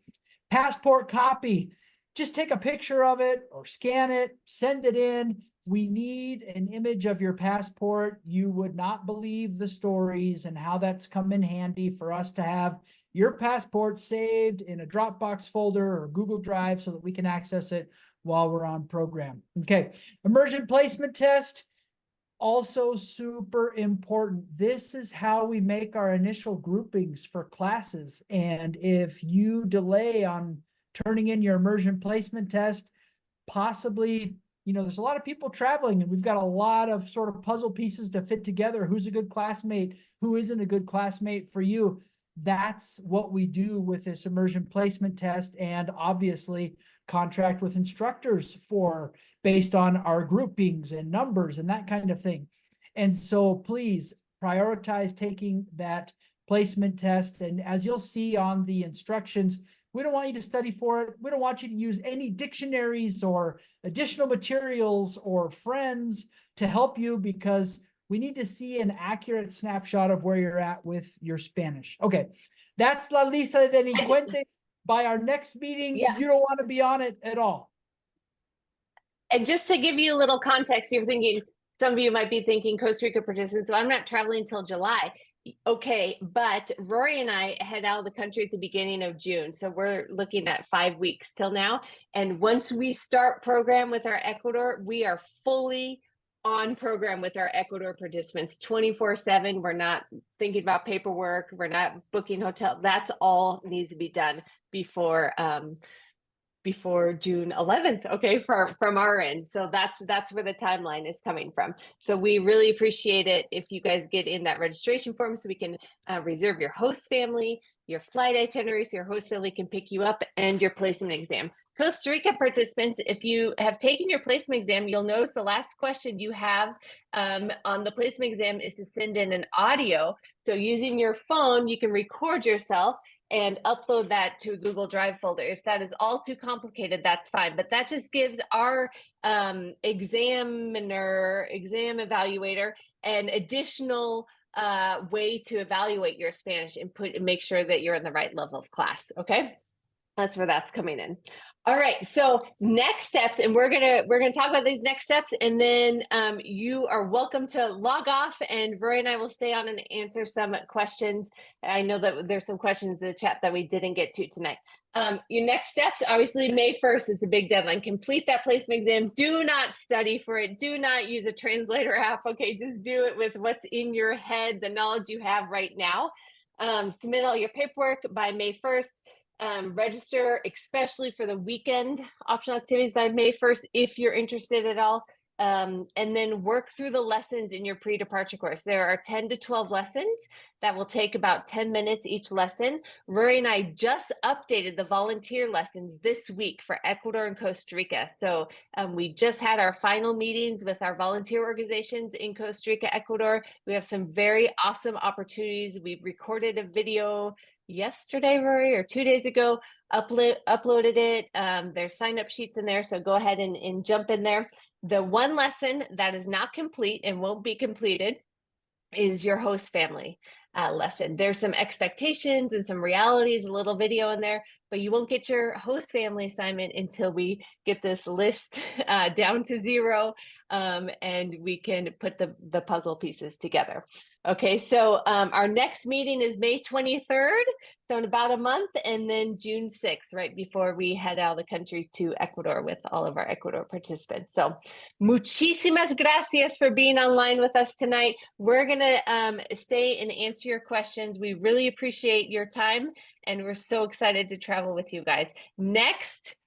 Passport copy. Just take a picture of it or scan it, send it in. We need an image of your passport. You would not believe the stories and how that's come in handy for us to have your passport saved in a Dropbox folder or Google Drive so that we can access it while we're on program. Okay. Immersion placement test, also super important. This is how we make our initial groupings for classes. And if you delay on turning in your immersion placement test, possibly, there's a lot of people traveling and we've got a lot of sort of puzzle pieces to fit together. Who's a good classmate? Who isn't a good classmate for you? That's what we do with this immersion placement test, and obviously contract with instructors based on our groupings and numbers and that kind of thing. And so please prioritize taking that placement test. And as you'll see on the instructions, we don't want you to study for it. We don't want you to use any dictionaries or additional materials or friends to help you, because we need to see an accurate snapshot of where you're at with your Spanish. Okay, that's La Lista de Delincuentes. By our next meeting, you don't want to be on it at all. And just to give you a little context, you're thinking, some of you might be thinking Costa Rica participants, well, I'm not traveling until July. Okay, but Rory and I head out of the country at the beginning of June. So we're looking at 5 weeks till now. And once we start program with our Ecuador, we are fully on program with our Ecuador participants 24/7. We're not thinking about paperwork. We're not booking hotel. That's all needs to be done before June 11th, okay, from our end. So that's where the timeline is coming from. So we really appreciate it if you guys get in that registration form so we can reserve your host family, your flight itinerary, so your host family can pick you up, and your placement exam. Costa Rica participants, if you have taken your placement exam, you'll notice the last question you have on the placement exam is to send in an audio. So using your phone, you can record yourself and upload that to a Google Drive folder. If that is all too complicated, that's fine. But that just gives our exam evaluator an additional way to evaluate your Spanish and make sure that you're in the right level of class. Okay, that's where that's coming in. All right, so next steps, and we're gonna talk about these next steps, and then you are welcome to log off, and Roy and I will stay on and answer some questions. I know that there's some questions in the chat that we didn't get to tonight. Your next steps, obviously May 1st is the big deadline. Complete that placement exam. Do not study for it. Do not use a translator app. Okay, just do it with what's in your head, the knowledge you have right now. Submit all your paperwork by May 1st. Register, especially for the weekend optional activities, by May 1st, if you're interested at all. And then work through the lessons in your pre-departure course. There are 10 to 12 lessons that will take about 10 minutes each lesson. Rory and I just updated the volunteer lessons this week for Ecuador and Costa Rica. So we just had our final meetings with our volunteer organizations in Costa Rica, Ecuador. We have some very awesome opportunities. We've recorded a video yesterday, Rory, or 2 days ago, uploaded it. There's sign-up sheets in there, so go ahead and jump in there. The one lesson that is not complete and won't be completed is your host family lesson. There's some expectations and some realities, a little video in there, but you won't get your host family assignment until we get this list down to 0 and we can put the puzzle pieces together. Okay, so our next meeting is May 23rd, so in about a month, and then June 6th, right before we head out of the country to Ecuador with all of our Ecuador participants. So muchísimas gracias for being online with us tonight. We're gonna stay and answer your questions. We really appreciate your time, and we're so excited to travel with you guys.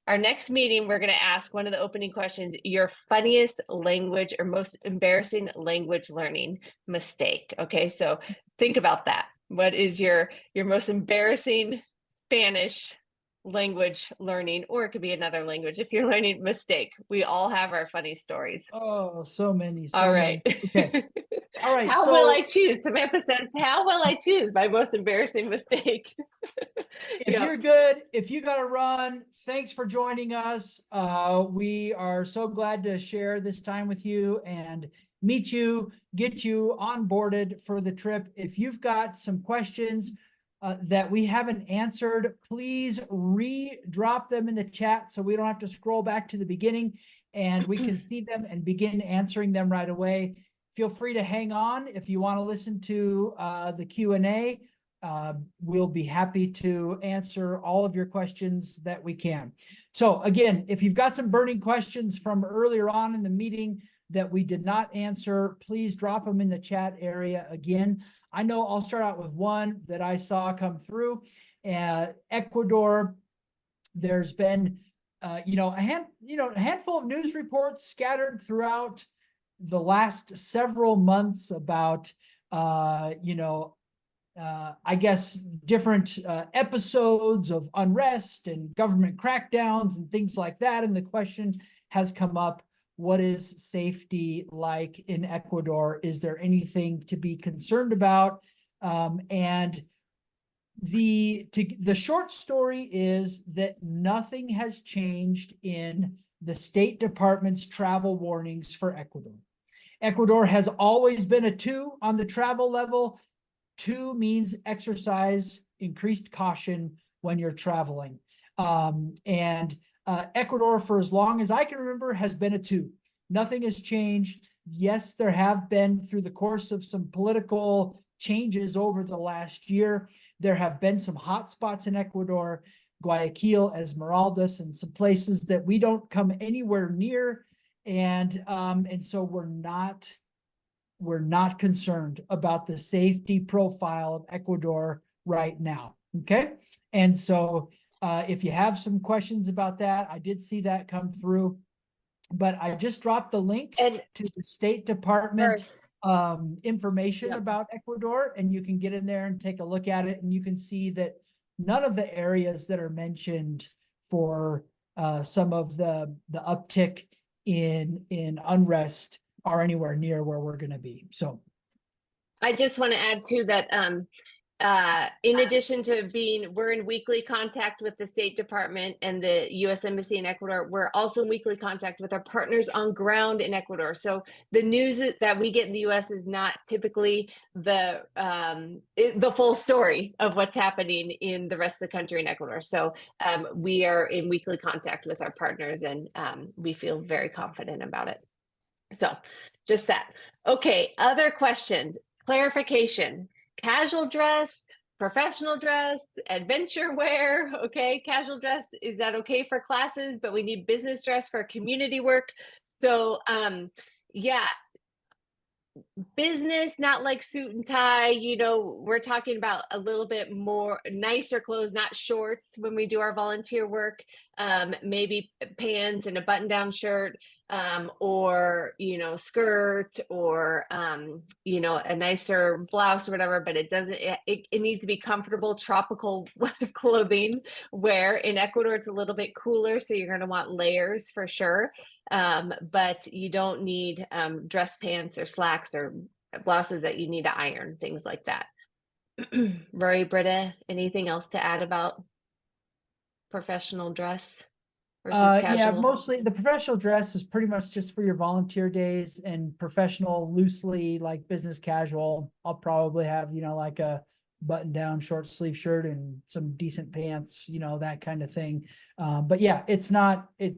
Our next meeting, we're going to ask one of the opening questions, your funniest language or most embarrassing language learning mistake. Okay, so think about that. What is your most embarrassing Spanish language learning, or it could be another language if you're learning, mistake? We all have our funny stories. Oh, so many. All right. Okay. All right. How will I choose? Samantha says, how will I choose my most embarrassing mistake? If you're good, if you got to run, thanks for joining us. We are so glad to share this time with you and meet you, get you onboarded for the trip. If you've got some questions that we haven't answered, please drop them in the chat so we don't have to scroll back to the beginning and we can see them and begin answering them right away. Feel free to hang on if you want to listen to the Q&A. We'll be happy to answer all of your questions that we can. So again, if you've got some burning questions from earlier on in the meeting that we did not answer, please drop them in the chat area again. I know I'll start out with one that I saw come through. Ecuador, there's been a handful of news reports scattered throughout the last several months about I guess different episodes of unrest and government crackdowns and things like that. And the question has come up, what is safety like in Ecuador? Is there anything to be concerned about? And the short story is that nothing has changed in the State Department's travel warnings for Ecuador. Ecuador has always been a 2 on the travel level. 2 means exercise increased caution when you're traveling. Ecuador, for as long as I can remember, has been a 2. Nothing has changed. Yes, there have been, through the course of some political changes over the last year, there have been some hot spots in Ecuador, Guayaquil, Esmeraldas, and some places that we don't come anywhere near. And so we're not concerned about the safety profile of Ecuador right now. Okay. And so if you have some questions about that, I did see that come through, but I just dropped the link to the State Department information about Ecuador, and you can get in there and take a look at it, and you can see that none of the areas that are mentioned for some of the uptick in unrest are anywhere near where we're going to be. So I just want to add too that in addition to we're in weekly contact with the State Department and the U.S. Embassy in Ecuador, we're also in weekly contact with our partners on ground in Ecuador. So the news that we get in the U.S. is not typically the full story of what's happening in the rest of the country in Ecuador. So we are in weekly contact with our partners, and we feel very confident about it. So just that. Okay, other questions, clarification. Casual dress, professional dress, adventure wear. Okay, casual dress, is that okay for classes? But we need business dress for community work. So yeah, business, not like suit and tie. You know, we're talking about a little bit more nicer clothes, not shorts when we do our volunteer work. Maybe pants and a button-down shirt, or, you know, skirt, or, you know, a nicer blouse or whatever, but it needs to be comfortable, tropical clothing wear. In Ecuador, it's a little bit cooler, so you're going to want layers for sure. But you don't need dress pants or slacks or blouses that you need to iron, things like that. Rory, Britta, anything else to add about professional dress versus casual? Yeah, mostly the professional dress is pretty much just for your volunteer days, and professional loosely like business casual. I'll probably have, you know, like a button-down short sleeve shirt and some decent pants, you know, that kind of thing. But yeah, it's definitely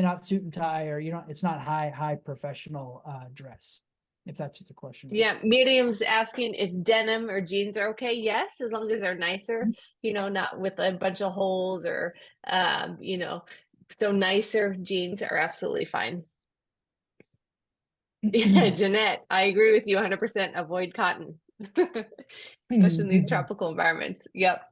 not suit and tie, or, you know, it's not high professional dress, if that's what the question is. Yeah, Miriam's asking if denim or jeans are okay. Yes, as long as they're nicer, you know, not with a bunch of holes or, you know, so nicer jeans are absolutely fine. Yeah, Jeanette, I agree with you 100%. Avoid cotton, especially in these tropical environments. Yep.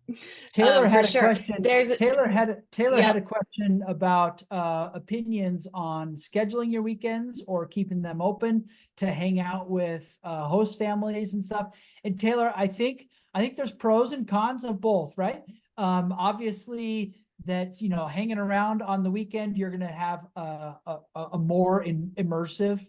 Taylor had a sure. question. Taylor had a question about opinions on scheduling your weekends or keeping them open to hang out with host families and stuff. And Taylor, I think there's pros and cons of both, right? Obviously, that, you know, hanging around on the weekend, you're going to have a more immersive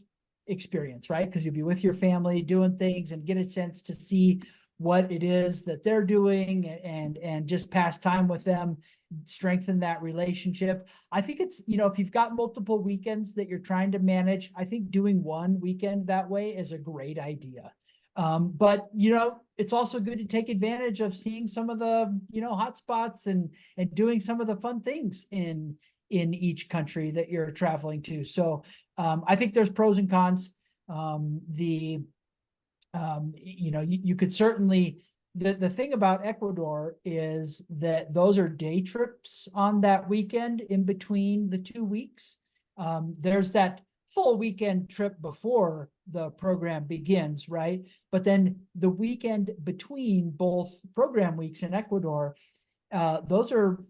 experience, right? Because you'll be with your family doing things and get a chance to see what it is that they're doing, and just pass time with them, strengthen that relationship. I think it's, you know, if you've got multiple weekends that you're trying to manage, I think doing one weekend that way is a great idea. But, you know, it's also good to take advantage of seeing some of the, you know, hot spots and doing some of the fun things in each country that you're traveling to. So I think there's pros and cons. You know, you could certainly, the thing about Ecuador is that those are day trips on that weekend in between the 2 weeks. There's that full weekend trip before the program begins, right? But then the weekend between both program weeks in Ecuador, those are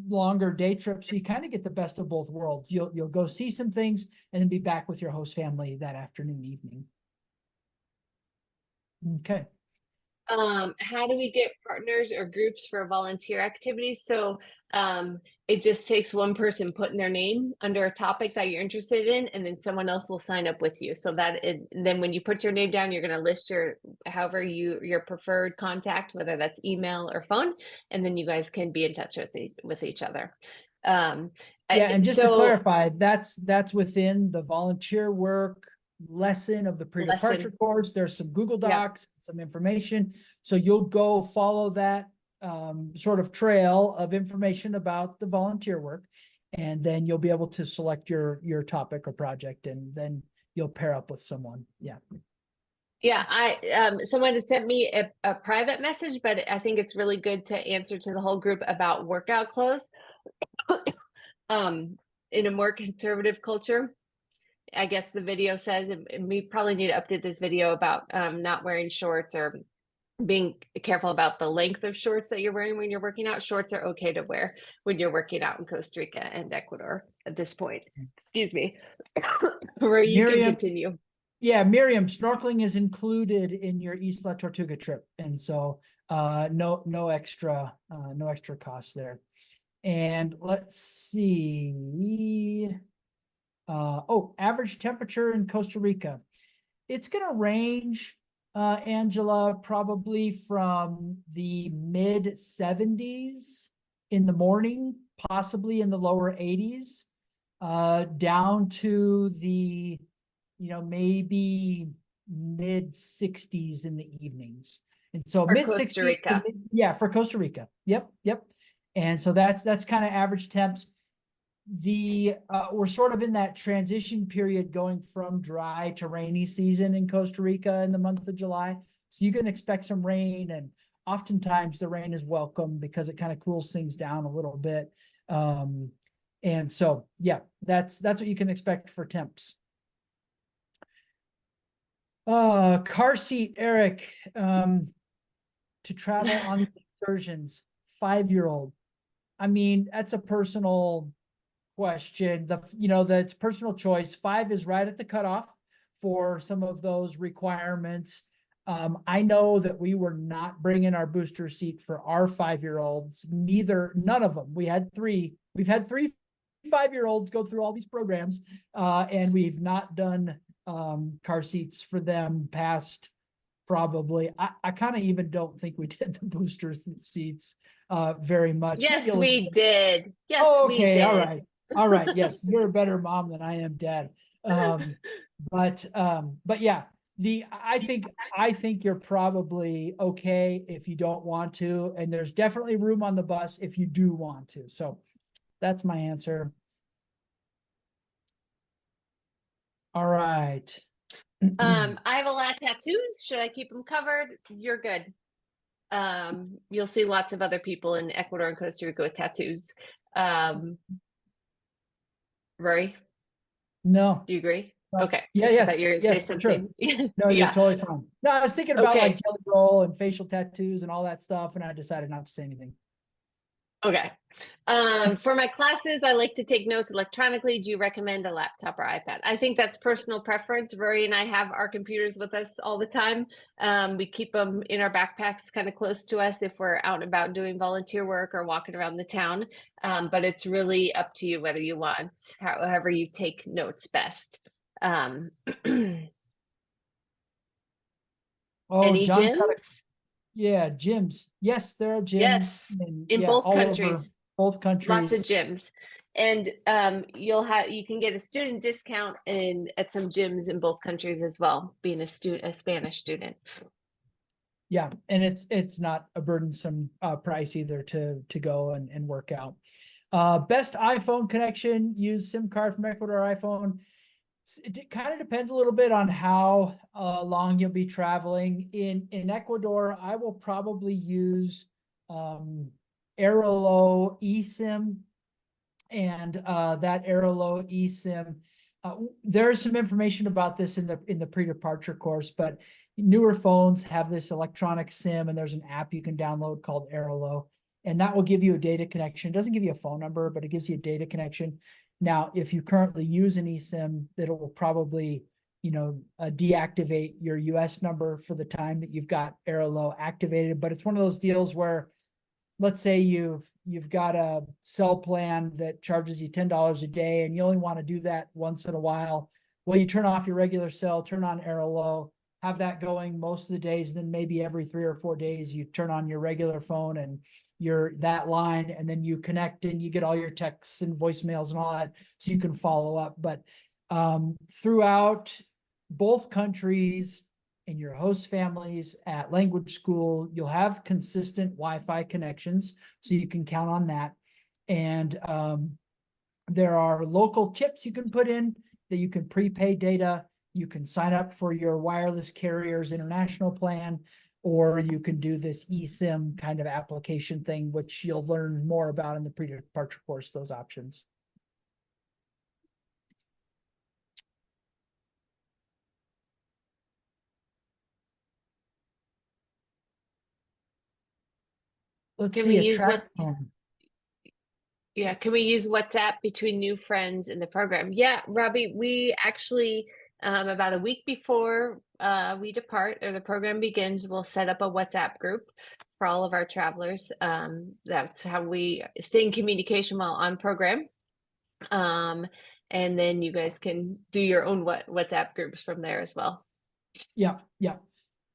longer day trips. So you kind of get the best of both worlds. You'll go see some things and then be back with your host family that afternoon, evening. Okay. How do we get partners or groups for volunteer activities? So it just takes one person putting their name under a topic that you're interested in, and then someone else will sign up with you. So that then when you put your name down, you're going to list your preferred contact, whether that's email or phone, and then you guys can be in touch with each other. Yeah, and just to clarify, that's within the volunteer work lesson of the pre-departure course. There's some Google Docs, some information. So you'll go follow that sort of trail of information about the volunteer work, and then you'll be able to select your topic or project, and then you'll pair up with someone. Yeah. Yeah, someone has sent me a private message, but I think it's really good to answer to the whole group about workout clothes. In a more conservative culture, I guess the video says, and we probably need to update this video about not wearing shorts or being careful about the length of shorts that you're wearing when you're working out. Shorts are okay to wear when you're working out in Costa Rica and Ecuador at this point. Excuse me. Rory, you can continue. Yeah, Miriam, snorkeling is included in your Isla Tortuga trip, and so no extra cost there. And let's see. Average temperature in Costa Rica. It's going to range, Angela, probably from the mid 70s in the morning, possibly in the lower 80s, down to the, maybe mid 60s in the evenings. And so mid 60s. Costa Rica. Yeah, for Costa Rica. Yep. And so that's kind of average temps. We're sort of in that transition period going from dry to rainy season in Costa Rica in the month of July. So you can expect some rain, and oftentimes the rain is welcome because it kind of cools things down a little bit. And so, yeah, that's what you can expect for temps. Car seat, Eric, to travel on excursions, 5-year-old. I mean, that's a personal question. That's personal choice. 5 is right at the cutoff for some of those requirements. I know that we were not bringing our booster seat for our 5-year-olds. None of them. We've had 3 5-year-olds go through all these programs, and we've not done car seats for them past probably. I kind of even don't think we did the booster seats very much. Yes, we did. Yes, we did. All right. Yes, you're a better mom than I am dad. But yeah, I think you're probably okay if you don't want to, and there's definitely room on the bus if you do want to. So that's my answer. All right. I have a lot of tattoos. Should I keep them covered? You're good. You'll see lots of other people in Ecuador and Costa Rica with tattoos. Rory? No. Do you agree? Okay. Yeah, yes. I thought you were going to say something. Sure. No, you're totally fine. No, I was thinking about like jelly roll and facial tattoos and all that stuff, and I decided not to say anything. Okay. For my classes, I like to take notes electronically. Do you recommend a laptop or iPad? I think that's personal preference. Rory and I have our computers with us all the time. We keep them in our backpacks kind of close to us if we're out and about doing volunteer work or walking around the town. But it's really up to you whether you want, however you take notes best. Any gyms? Yeah, gyms. Yes, there are gyms. Yes, in both countries. Both countries. Lots of gyms. And you can get a student discount at some gyms in both countries as well, being a Spanish student. Yeah, and it's not a burdensome price either to go and work out. Best iPhone connection, use SIM card from Ecuador iPhone. It kind of depends a little bit on how long you'll be traveling. In Ecuador, I will probably use Aerolo eSIM, and that Aerolo eSIM. There's some information about this in the pre-departure course, but newer phones have this electronic SIM, and there's an app you can download called Aerolo, and that will give you a data connection. It doesn't give you a phone number, but it gives you a data connection. Now, if you currently use an eSIM, that will probably, deactivate your US number for the time that you've got Airalo activated. But it's one of those deals where, let's say you've got a cell plan that charges you $10 a day and you only want to do that once in a while. Well, you turn off your regular cell, turn on Airalo, have that going most of the days, and then maybe every 3 or 4 days you turn on your regular phone and that line, and then you connect and you get all your texts and voicemails and all that, so you can follow up. But throughout both countries, in your host families, at language school, you'll have consistent Wi-Fi connections, so you can count on that. And there are local chips you can put in that you can prepay data. You can sign up for your wireless carrier's international plan, or you can do this eSIM kind of application thing, which you'll learn more about in the pre-departure course, those options. Let's see, a track phone. Yeah, can we use WhatsApp between new friends in the program? Yeah, Robbie, we actually, about a week before we depart or the program begins, we'll set up a WhatsApp group for all of our travelers. That's how we stay in communication while on program. And then you guys can do your own WhatsApp groups from there as well. Yeah, yeah.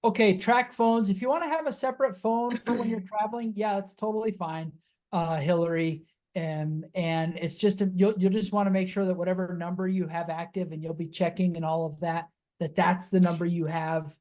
Okay, track phones. If you want to have a separate phone for when you're traveling, yeah, that's totally fine, Hillary. And it's just you'll just want to make sure that whatever number you have active, and you'll be checking and all of that, that's the number you have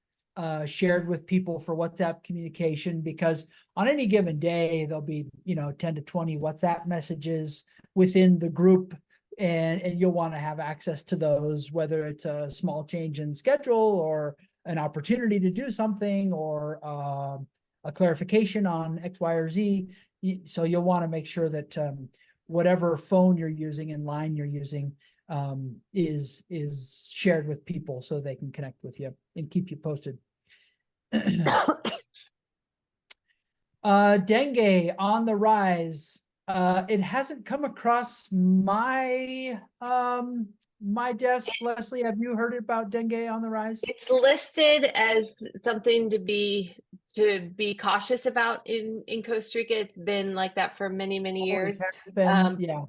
shared with people for WhatsApp communication, because on any given day there'll be 10 to 20 WhatsApp messages within the group, and you'll want to have access to those, whether it's a small change in schedule or an opportunity to do something, or a clarification on X, Y, or Z. So you'll want to make sure that whatever phone you're using and line you're using is shared with people, so they can connect with you and keep you posted. Dengue on the rise. It hasn't come across my my desk. Leslie, have you heard about dengue on the rise? It's listed as something to be cautious about in Costa Rica. It's been like that for many years. It's been, yeah.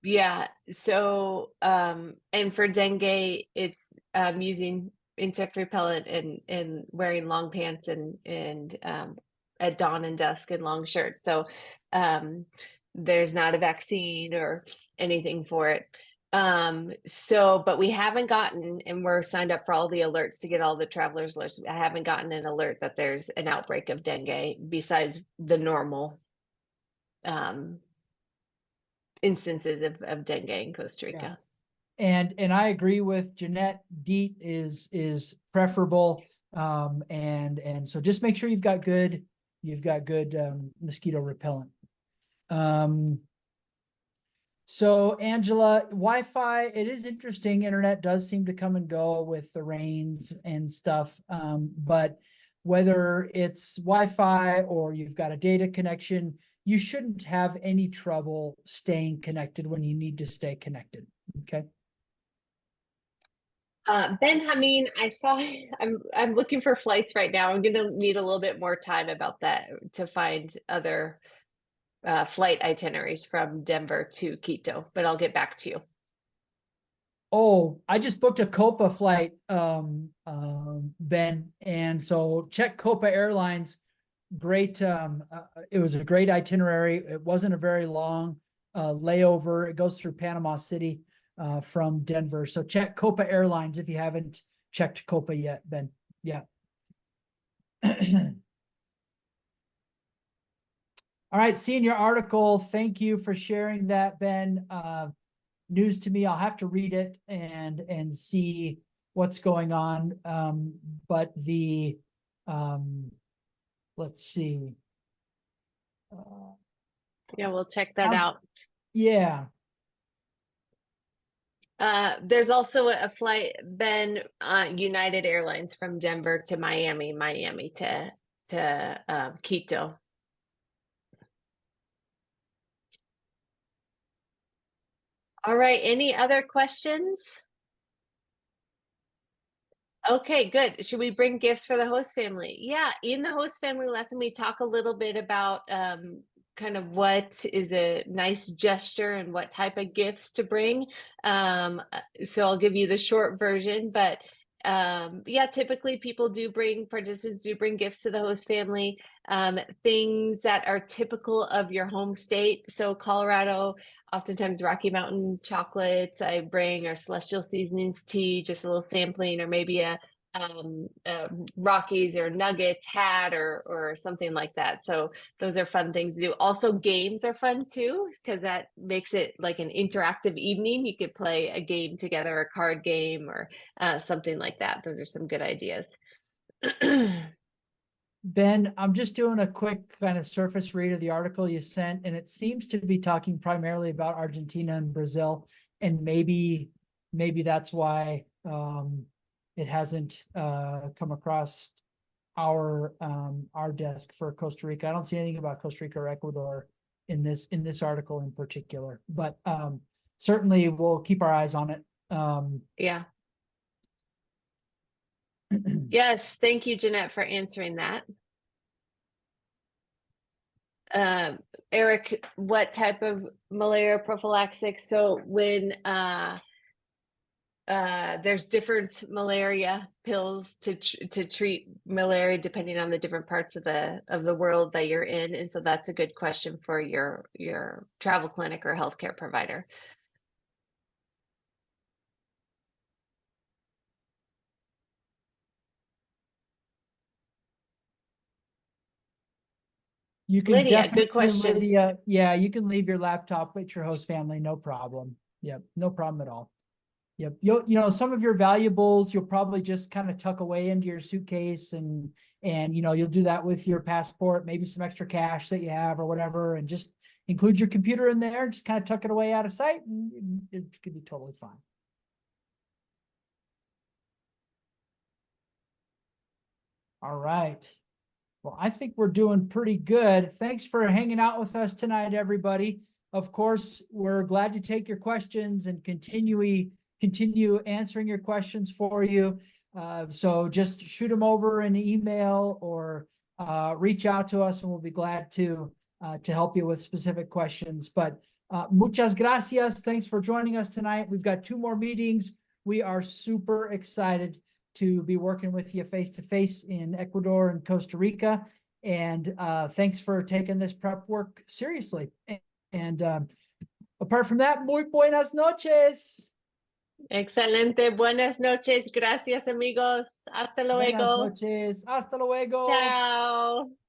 Yeah. So and for dengue, it's using insect repellent and wearing long pants and at dawn and dusk and long shirts. So there's not a vaccine or anything for it. But we haven't gotten, and we're signed up for all the alerts to get all the travelers alerts. I haven't gotten an alert that there's an outbreak of dengue besides the normal instances of dengue in Costa Rica. Yeah. And I agree with Jeanette. DEET is preferable. And so just make sure you've got good mosquito repellent. So Angela, Wi-Fi, it is interesting. Internet does seem to come and go with the rains and stuff. But whether it's Wi-Fi or you've got a data connection, you shouldn't have any trouble staying connected when you need to stay connected. Okay. Ben Hameen, I saw, I'm looking for flights right now. I'm going to need a little bit more time about that to find other flight itineraries from Denver to Quito, but I'll get back to you. Oh, I just booked a Copa flight, Ben, and so check Copa Airlines. Great. It was a great itinerary. It wasn't a very long layover. It goes through Panama City from Denver. So check Copa Airlines if you haven't checked Copa yet, Ben. Yeah. All right, seeing your article. Thank you for sharing that, Ben. News to me. I'll have to read it and see what's going on. But the let's see. Yeah, we'll check that out. Yeah. There's also a flight, Ben, United Airlines from Denver to Miami, to Quito. All right, any other questions? Okay, good. Should we bring gifts for the host family? Yeah, in the host family lesson, we talk a little bit about kind of what is a nice gesture and what type of gifts to bring. So I'll give you the short version, but yeah, typically participants do bring gifts to the host family, things that are typical of your home state. So Colorado, oftentimes Rocky Mountain chocolates I bring, or Celestial Seasonings tea, just a little sampling, or maybe a Rockies or Nuggets hat or something like that. So those are fun things to do. Also, games are fun too, because that makes it like an interactive evening. You could play a game together, a card game or something like that. Those are some good ideas. Ben, I'm just doing a quick kind of surface read of the article you sent, and it seems to be talking primarily about Argentina and Brazil, and maybe that's why it hasn't come across our desk for Costa Rica. I don't see anything about Costa Rica or Ecuador in this article in particular, but certainly we'll keep our eyes on it. Yeah. Yes, thank you, Jeanette, for answering that. Eric, what type of malaria prophylaxis? So when there's different malaria pills to treat malaria depending on the different parts of the world that you're in, and so that's a good question for your travel clinic or healthcare provider. You can Lydia, definitely, good question. Lydia, yeah, you can leave your laptop at your host family, no problem. Yep, no problem at all. Yep, you know, some of your valuables you'll probably just kind of tuck away into your suitcase, and you know, you'll do that with your passport, maybe some extra cash that you have or whatever, and just include your computer in there, just kind of tuck it away out of sight, and it could be totally fine. All right. Well, I think we're doing pretty good. Thanks for hanging out with us tonight, everybody. Of course, we're glad to take your questions and continue answering your questions for you. So just shoot them over an email or reach out to us, and we'll be glad to help you with specific questions. But muchas gracias. Thanks for joining us tonight. We've got 2 more meetings. We are super excited to be working with you face-to-face in Ecuador and Costa Rica. And thanks for taking this prep work seriously. And apart from that, muy buenas noches. Excelente. Buenas noches. Gracias, amigos. Hasta luego. Buenas noches. Hasta luego. Ciao.